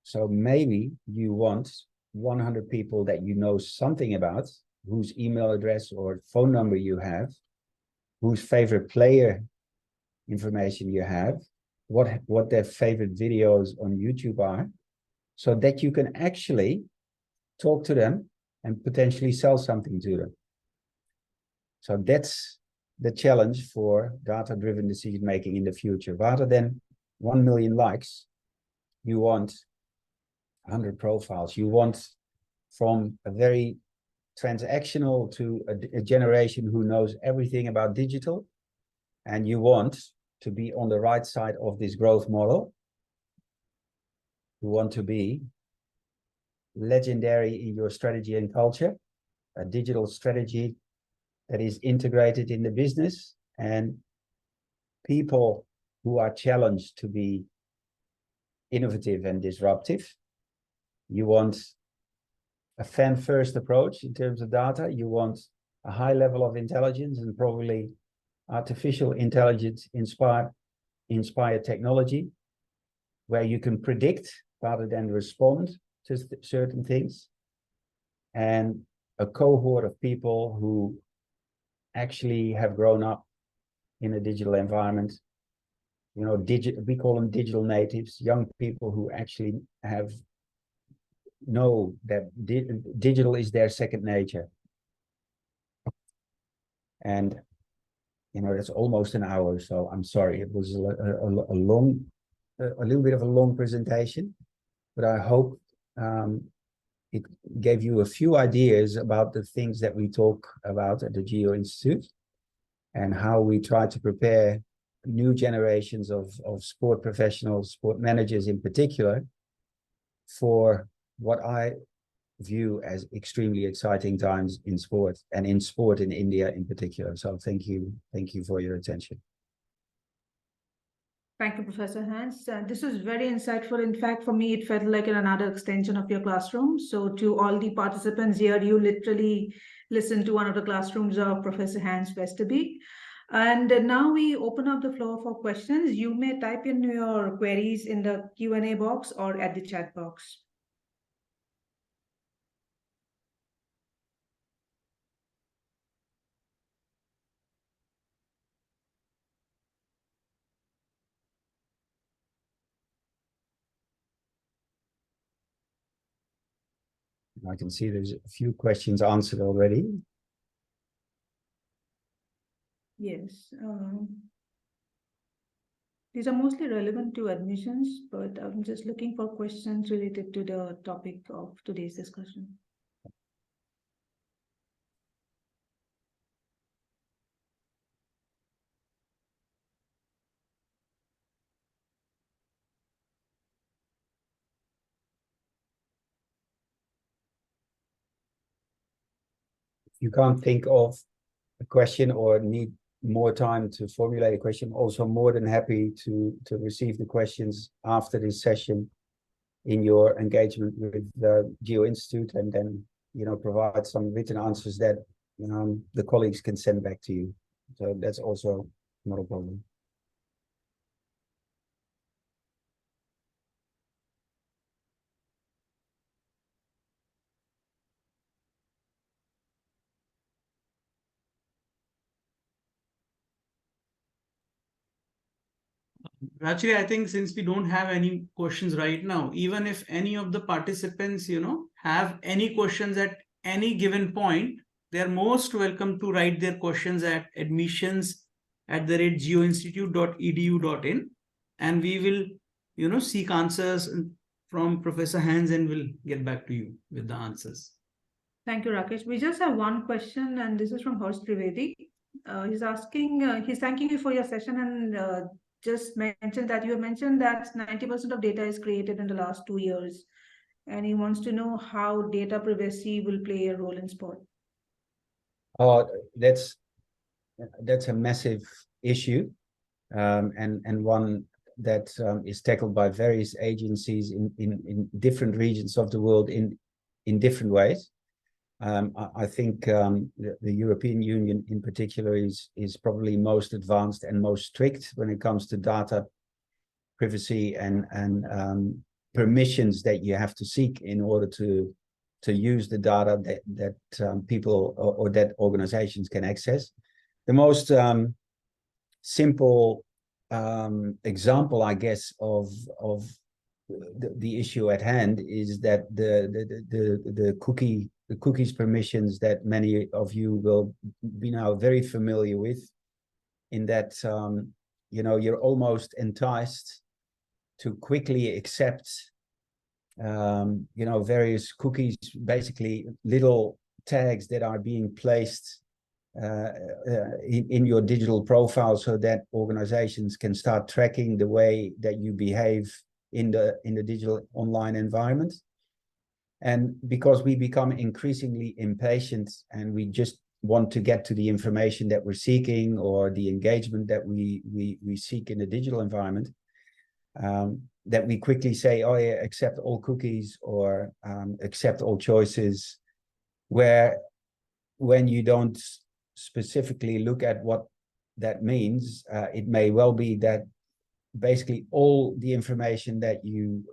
So maybe you want 100 people that you know something about, whose email address or phone number you have, whose favorite player information you have, what their favorite videos on YouTube are, so that you can actually talk to them and potentially sell something to them. So that's the challenge for data-driven decision-making in the future. Rather than 1 million likes, you want 100 profiles. You want from a very transactional to a generation who knows everything about digital. And you want to be on the right side of this growth model. You want to be legendary in your strategy and culture, a digital strategy that is integrated in the business, and people who are challenged to be innovative and disruptive. You want a fan-first approach in terms of data. You want a high level of intelligence and probably artificial intelligence inspired technology, where you can predict rather than respond to certain things. And a cohort of people who actually have grown up in a digital environment. You know, we call them digital natives, young people who actually know that digital is their second nature. And, you know, that's almost an hour, so I'm sorry. It was a little bit of a long presentation, but I hope it gave you a few ideas about the things that we talk about at the Geo Institute and how we try to prepare new generations of sport professionals, sport managers in particular, for what I view as extremely exciting times in sport, and in sport in India in particular. So thank you for your attention. Thank you, Professor Hans. This was very insightful. In fact, for me, it felt like another extension of your classroom. So, to all the participants here, you literally listened to one of the classrooms of Professor Hans Westerby. And now we open up the floor for questions. You may type in your queries in the Q&A box or at the chat box. I can see there's a few questions answered already. Yes. These are mostly relevant to admissions, but I'm just looking for questions related to the topic of today's discussion. If you can't think of a question or need more time to formulate a question, also more than happy to receive the questions after this session in your engagement with the Geo Institute, and then provide some written answers that the colleagues can send back to you. So that's also not a problem. Actually, I think since we don't have any questions right now, even if any of the participants, have any questions at any given point, they're most welcome to write their questions at admissions@geoinstitute.edu.in, and we will, seek answers from Professor Hans and we'll get back to you with the answers. Thank you, Rakesh. We just have one question, and this is from Harsh Trivedi. He's thanking you for your session, and just mentioned that you have mentioned that 90% of data is created in the last 2 years, and he wants to know how data privacy will play a role in sport. Oh, that's a massive issue, and one that is tackled by various agencies in different regions of the world in different ways. I think the European Union in particular is probably most advanced and most strict when it comes to data privacy and permissions that you have to seek in order to use the data that people or that organizations can access. The most simple example, I guess, of the issue at hand is that the cookies permissions that many of you will be now very familiar with, in that you're almost enticed to quickly accept various cookies, basically little tags that are being placed in your digital profile, so that organizations can start tracking the way that you behave in the digital online environment. And because we become increasingly impatient and we just want to get to the information that we're seeking or the engagement that we seek in the digital environment, that we quickly say, oh yeah, accept all cookies or accept all choices, where when you don't specifically look at what that means, it may well be that basically all the information that you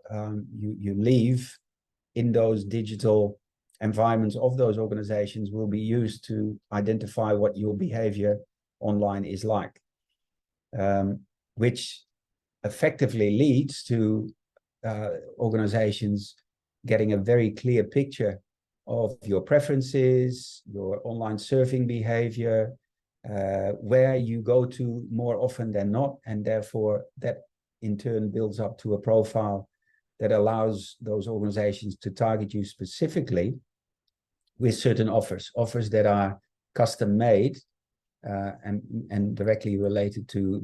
leave in those digital environments of those organizations will be used to identify what your behavior online is like, which effectively leads to organizations getting a very clear picture of your preferences, your online surfing behavior, where you go to more often than not, and therefore that in turn builds up to a profile that allows those organizations to target you specifically with certain offers that are custom made and directly related to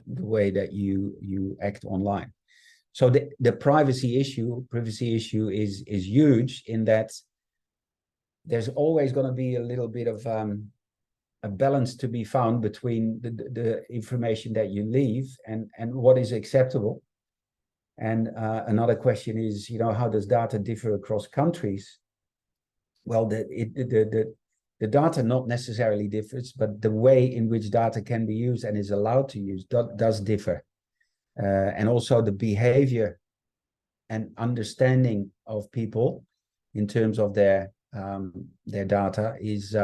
the way that you act online. So the privacy issue is huge, in that there's always going to be a little bit of a balance to be found between the information that you leave and what is acceptable. And another question is, how does data differ across countries? Well, the data not necessarily differs, but the way in which data can be used and is allowed to use does differ. And also the behavior and understanding of people in terms of their data is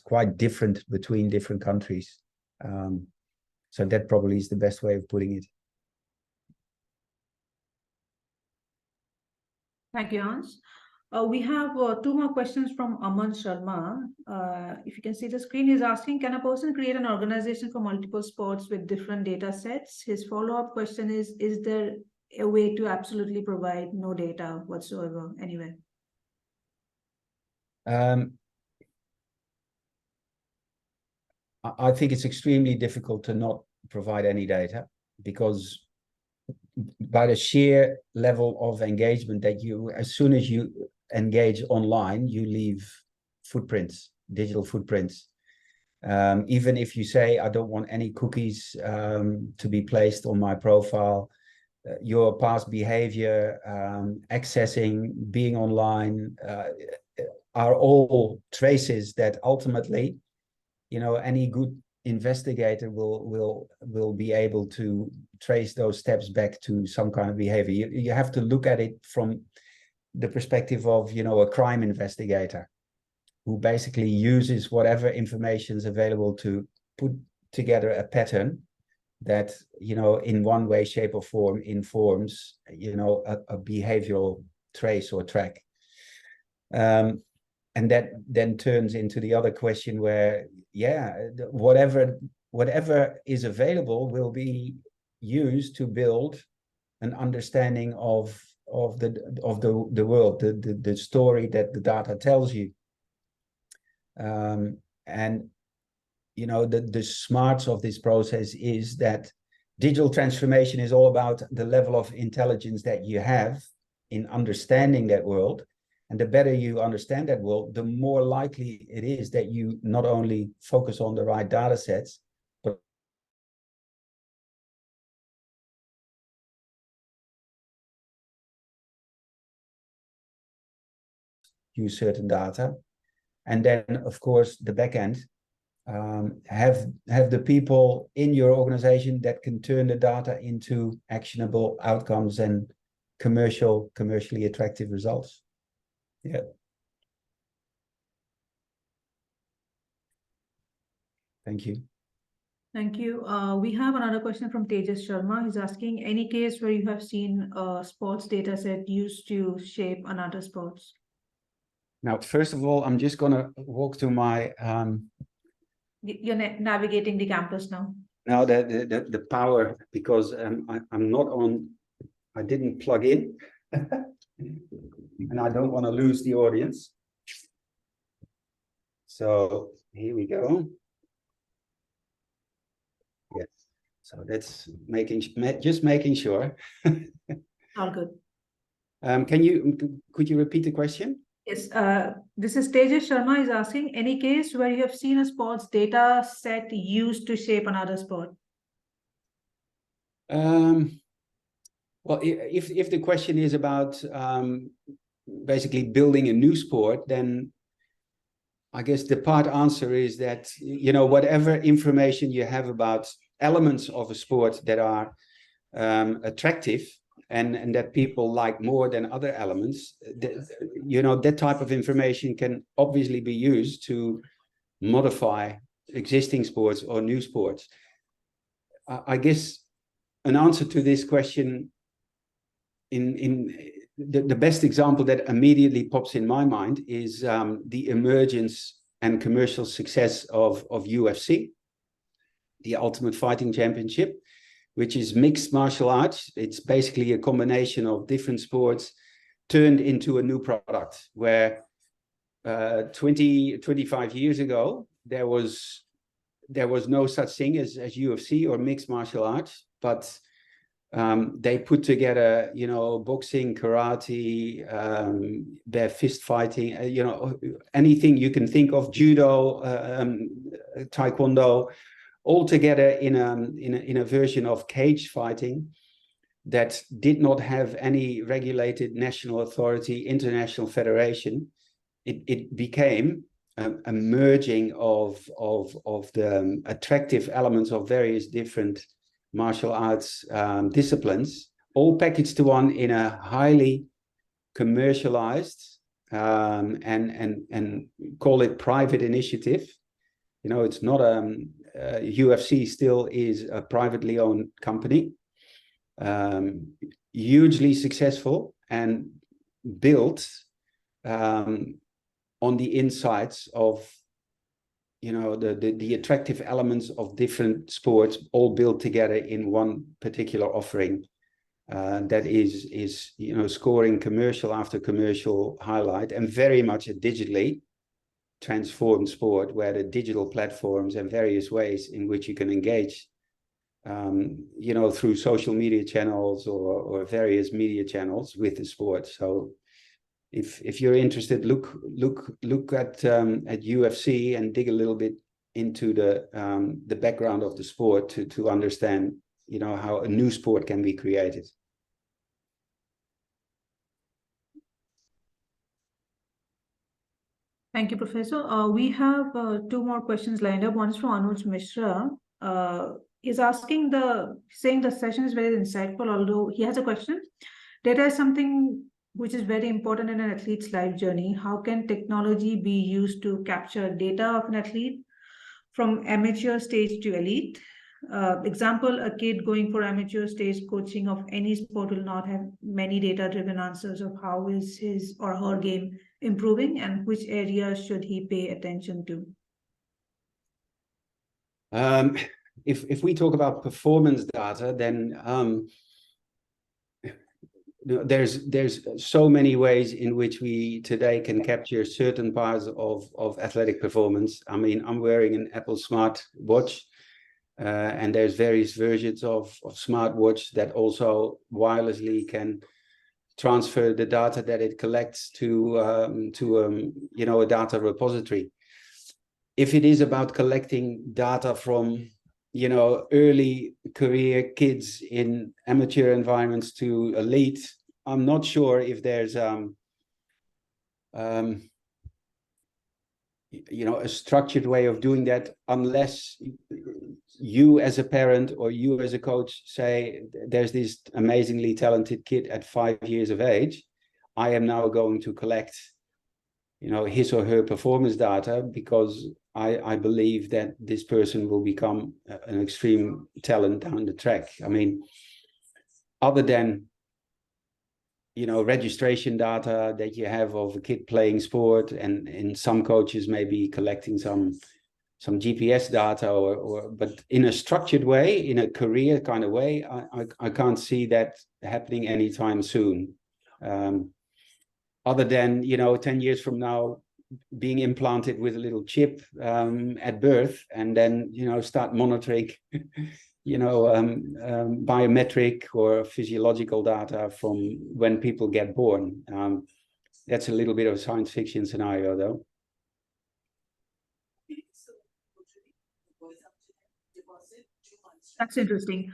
quite different between different countries. So that probably is the best way of putting it. Thank you, Hans. We have 2 more questions from Aman Sharma. If you can see the screen, he's asking, can a person create an organization for multiple sports with different data sets? His follow-up question is there a way to absolutely provide no data whatsoever anywhere? I think it's extremely difficult to not provide any data, because by the sheer level of engagement that as soon as you engage online, you leave footprints, digital footprints. Even if you say, I don't want any cookies to be placed on my profile, your past behavior, accessing, being online, are all traces that ultimately, any good investigator will be able to trace those steps back to some kind of behavior. You have to look at it from the perspective of, a crime investigator who basically uses whatever information is available to put together a pattern that, in one way, shape or form informs, a behavioral trace or track. And that then turns into the other question where, whatever is available will be used to build an understanding of the world, the story that the data tells you. And the smarts of this process is that digital transformation is all about the level of intelligence that you have in understanding that world. And the better you understand that world, the more likely it is that you not only focus on the right data sets, but use certain data. And then, of course, the back end, have the people in your organization that can turn the data into actionable outcomes and commercially attractive results. Yeah. Thank you. Thank you. We have another question from Tejas Sharma. He's asking, any case where you have seen a sports data set used to shape another sports? Now, first of all, I'm just going to walk to my... You're navigating the campus now. Now, the power, because I'm not on... I didn't plug in. And I don't want to lose the audience. So here we go. Yes. So that's just making sure. All good. Could you repeat the question? Yes. This is Tejas Sharma is asking, any case where you have seen a sports data set used to shape another sport? Well, if the question is about basically building a new sport, then I guess the part answer is that, whatever information you have about elements of a sport that are attractive and that people like more than other elements, that type of information can obviously be used to modify existing sports or new sports. I guess an answer to this question, in the best example that immediately pops in my mind is the emergence and commercial success of UFC, the Ultimate Fighting Championship, which is mixed martial arts. It's basically a combination of different sports turned into a new product, where 25 years ago, there was no such thing as UFC or mixed martial arts, but They put together, you know, boxing, karate, their fist fighting, you know, anything you can think of, judo, taekwondo, all together in a version of cage fighting that did not have any regulated national authority, international federation. It became a merging of the attractive elements of various different martial arts disciplines, all packaged to one in a highly commercialized and call it private initiative. You know, it's not UFC still is a privately owned company, hugely successful and built on the insights of, you know, the attractive elements of different sports, all built together in one particular offering that is you know, scoring commercial after commercial highlight, and very much a digitally transformed sport where the digital platforms and various ways in which you can engage, you know, through social media channels or various media channels with the sport. So if you're interested, look at UFC and dig a little bit into the background of the sport to understand, you know, how a new sport can be created. Thank you, Professor. We have two more questions lined up. One is from Anuj Mishra. He's saying the session is very insightful, although he has a question. Data is something which is very important in an athlete's life journey. How can technology be used to capture data of an athlete from amateur stage to elite? Example, a kid going for amateur stage coaching of any sport will not have many data-driven answers of how is his or her game improving and which areas should he pay attention to. If we talk about performance data, then there's so many ways in which we today can capture certain parts of athletic performance. I mean, I'm wearing an Apple Smart Watch, and there's various versions of smartwatch that also wirelessly can transfer the data that it collects to you know, a data repository. If it is about collecting data from, you know, early career kids in amateur environments to elite, I'm not sure if there's you know, a structured way of doing that, unless you as a parent or you as a coach say, there's this amazingly talented kid at 5 years of age, I am now going to collect, you know, his or her performance data because I believe that this person will become an extreme talent down the track. I mean, other than, you know, registration data that you have of a kid playing sport, and some coaches may be collecting some GPS data, but in a structured way, in a career kind of way, I can't see that happening anytime soon. Other than, you know, 10 years from now, being implanted with a little chip at birth, and then, you know, start monitoring, you know, biometric or physiological data from when people get born. That's a little bit of a science fiction scenario, though. That's interesting.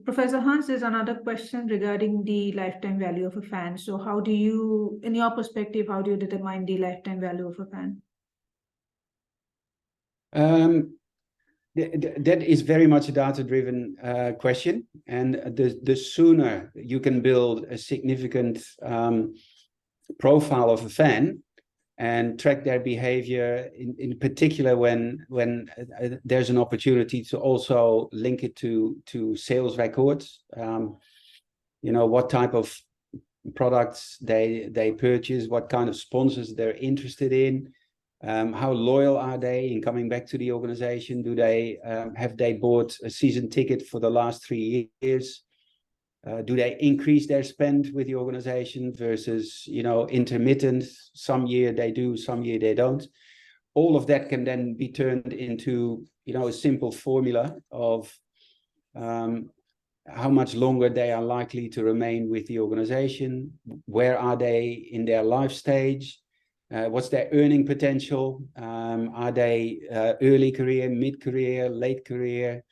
Professor Hans, there's another question regarding the lifetime value of a fan. So how do you, in your perspective, how do you determine the lifetime value of a fan? That is very much a data-driven question. And the sooner you can build a significant profile of a fan and track their behavior, in particular when there's an opportunity to also link it to sales records, you know, what type of products they purchase, what kind of sponsors they're interested in, how loyal are they in coming back to the organization? Do they have they bought a season ticket for the last 3 years? Do they increase their spend with the organization versus, you know, intermittent? Some year they do, some year they don't. All of that can then be turned into, you know, a simple formula of how much longer they are likely to remain with the organization, where are they in their life stage, what's their earning potential, are they early career, mid-career, late career,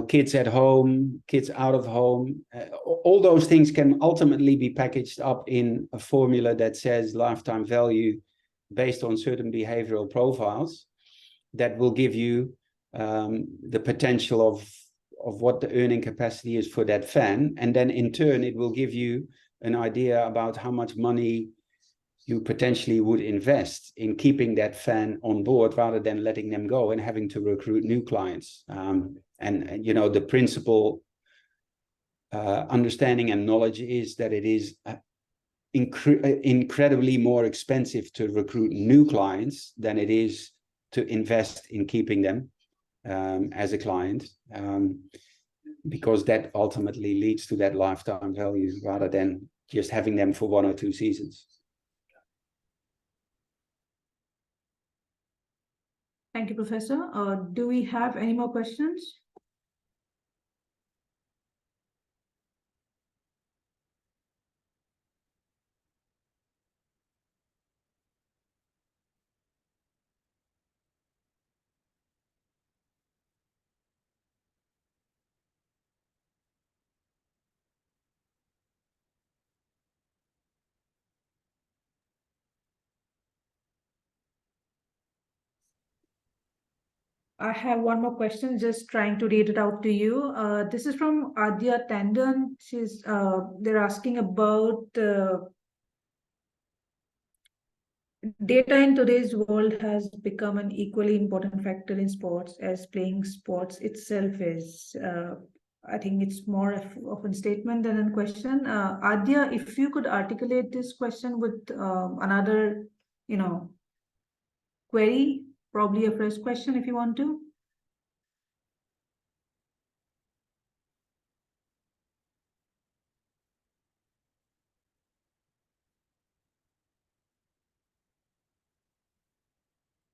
kids at home, kids out of home. All those things can ultimately be packaged up in a formula that says lifetime value based on certain behavioral profiles that will give you the potential of what the earning capacity is for that fan. And then in turn, it will give you an idea about how much money you potentially would invest in keeping that fan on board rather than letting them go and having to recruit new clients. And the principal understanding and knowledge is that it is incredibly more expensive to recruit new clients than it is to invest in keeping them as a client, because that ultimately leads to that lifetime value rather than just having them for 1 or 2 seasons. Thank you, Professor. Do we have any more questions? I have one more question, just trying to read it out to you. This is from Adya Tandon. They're asking about data in today's world has become an equally important factor in sports as playing sports itself is. I think it's more of a statement than a question. Adya, if you could articulate this question with another, query, probably a fresh question if you want to.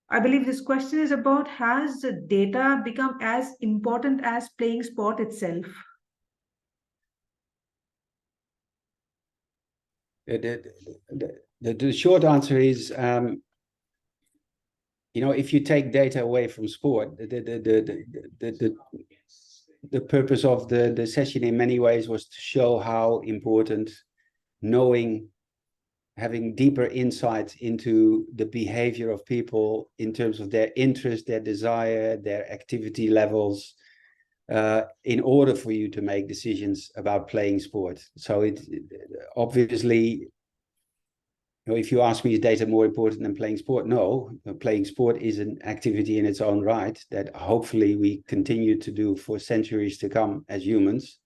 I believe this question is about, has data become as important as playing sport itself? The short answer is, if you take data away from sport, the purpose of the session in many ways was to show how important having deeper insights into the behavior of people in terms of their interest, their desire, their activity levels, in order for you to make decisions about playing sport. So it obviously, if you ask me, is data more important than playing sport? No, playing sport is an activity in its own right that hopefully we continue to do for centuries to come as humans.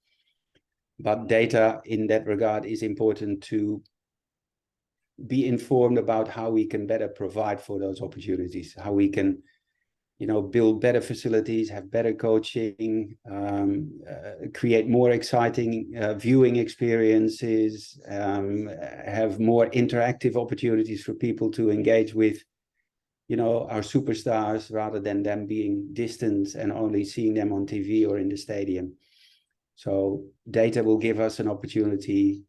But data in that regard is important to be informed about how we can better provide for those opportunities, how we can, build better facilities, have better coaching, create more exciting viewing experiences, have more interactive opportunities for people to engage with, our superstars rather than them being distant and only seeing them on TV or in the stadium. So data will give us an opportunity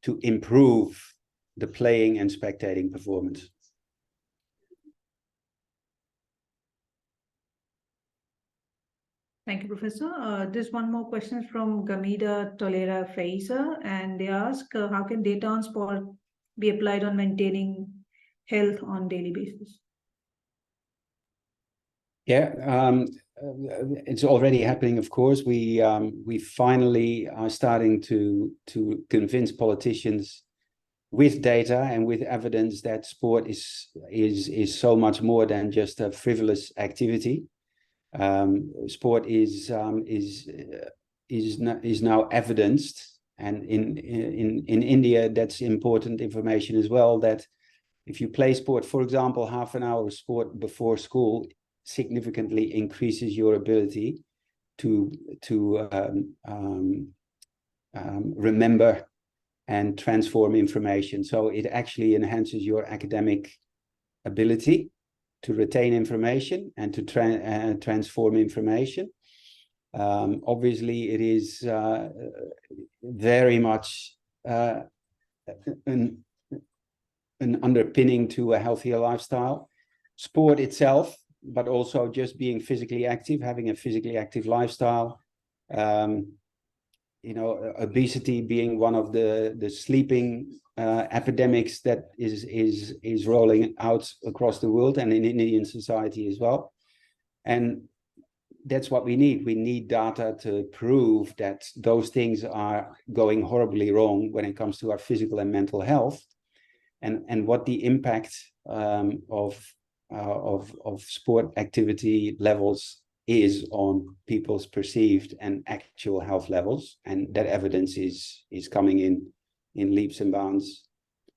to improve the playing and spectating performance. Thank you, Professor. There's one more question from Gamida Tolera Fraser, and they ask, how can data on sport be applied on maintaining health on daily basis? Yeah, it's already happening, of course. We finally are starting to convince politicians with data and with evidence that sport is so much more than just a frivolous activity. Sport is now evidenced, and in India that's important information as well, that if you play sport, for example, half an hour of sport before school significantly increases your ability to remember and transform information. So it actually enhances your academic ability to retain information and to transform information. Obviously, it is very much an underpinning to a healthier lifestyle. Sport itself, but also just being physically active, having a physically active lifestyle. Obesity being one of the sleeping epidemics that is rolling out across the world and in Indian society as well. And that's what we need. We need data to prove that those things are going horribly wrong when it comes to our physical and mental health, and what the impact of sport activity levels is on people's perceived and actual health levels. And that evidence is coming in leaps and bounds,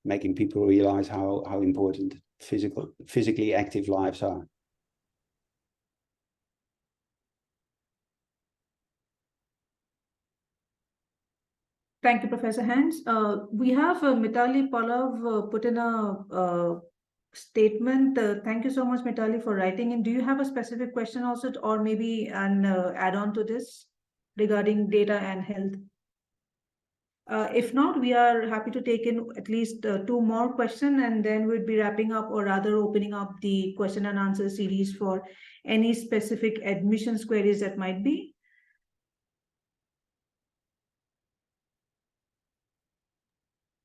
making people realize how important physically active lives are. Thank you, Professor Hans. We have Mitali Pallav put in a statement. Thank you so much, Mitali, for writing in. Do you have a specific question also, or maybe an add-on to this regarding data and health? If not, we are happy to take in at least 2 more questions, and then we'll be wrapping up, or rather opening up the question and answer series for any specific admissions queries that might be.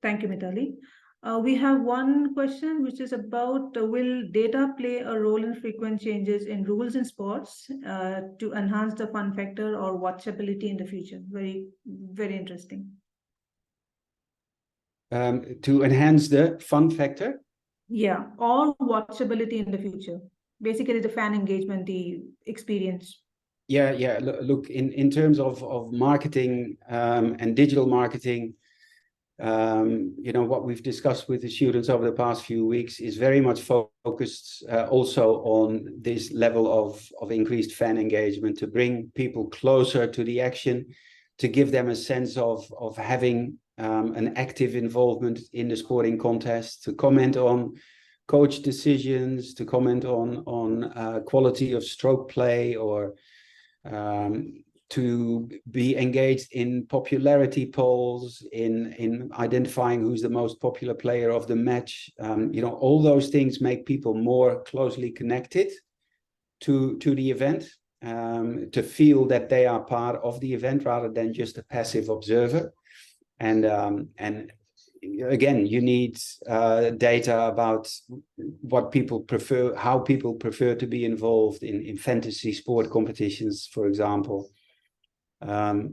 Thank you, Mitali. We have one question which is about will data play a role in frequent changes in rules in sports to enhance the fun factor or watchability in the future? Very, very interesting. To enhance the fun factor? Yeah, or watchability in the future. Basically, the fan engagement, the experience. Yeah. Look, in terms of marketing and digital marketing, what we've discussed with the students over the past few weeks is very much focused also on this level of increased fan engagement, to bring people closer to the action, to give them a sense of having an active involvement in the sporting contest, to comment on coach decisions, to comment on quality of stroke play, or to be engaged in popularity polls, in identifying who's the most popular player of the match. All those things make people more closely connected to the event, to feel that they are part of the event rather than just a passive observer. And again, you need data about what people prefer, how people prefer to be involved in fantasy sport competitions, for example. That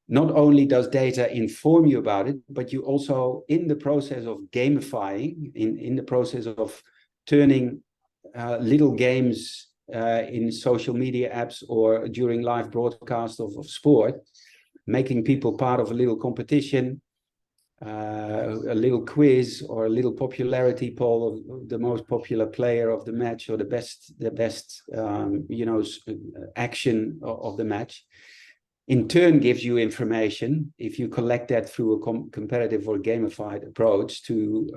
not only does data inform you about it, but you also, in the process of gamifying, in the process of turning little games in social media apps or during live broadcast of sport, making people part of a little competition, a little quiz, or a little popularity poll of the most popular player of the match, or the best action of the match, in turn gives you information, if you collect that through a competitive or gamified approach, to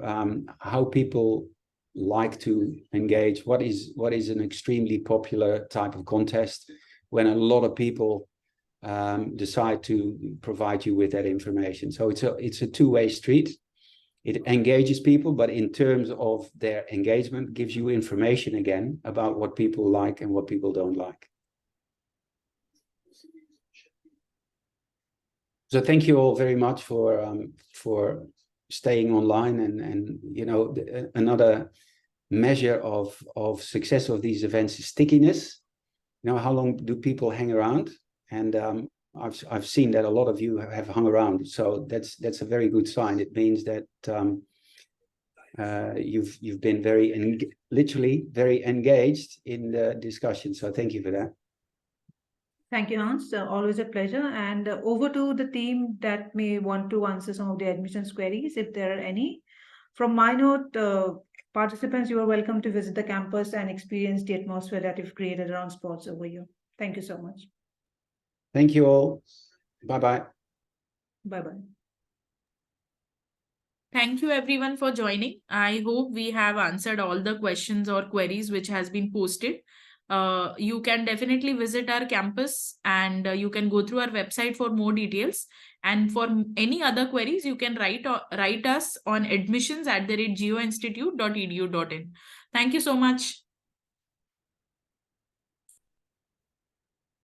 how people like to engage, what is an extremely popular type of contest, when a lot of people decide to provide you with that information. So it's a two-way street. It engages people, but in terms of their engagement, gives you information again about what people like and what people don't like. So thank you all very much for staying online, and another measure of success of these events is stickiness. How long do people hang around? And I've seen that a lot of you have hung around, so that's a very good sign. It means that you've been literally very engaged in the discussion. So thank you for that. Thank you, Hans. Always a pleasure. And over to the team that may want to answer some of the admissions queries, if there are any. From my note, participants, you are welcome to visit the campus and experience the atmosphere that you've created around sports over here. Thank you so much. Thank you all. Bye-bye. Bye-bye. Thank you everyone for joining. I hope we have answered all the questions or queries which has been posted. you can definitely visit our campus, and you can go through our website for more details. And for any other queries, you can write us on admissions@geoinstitute.edu.in. Thank you so much.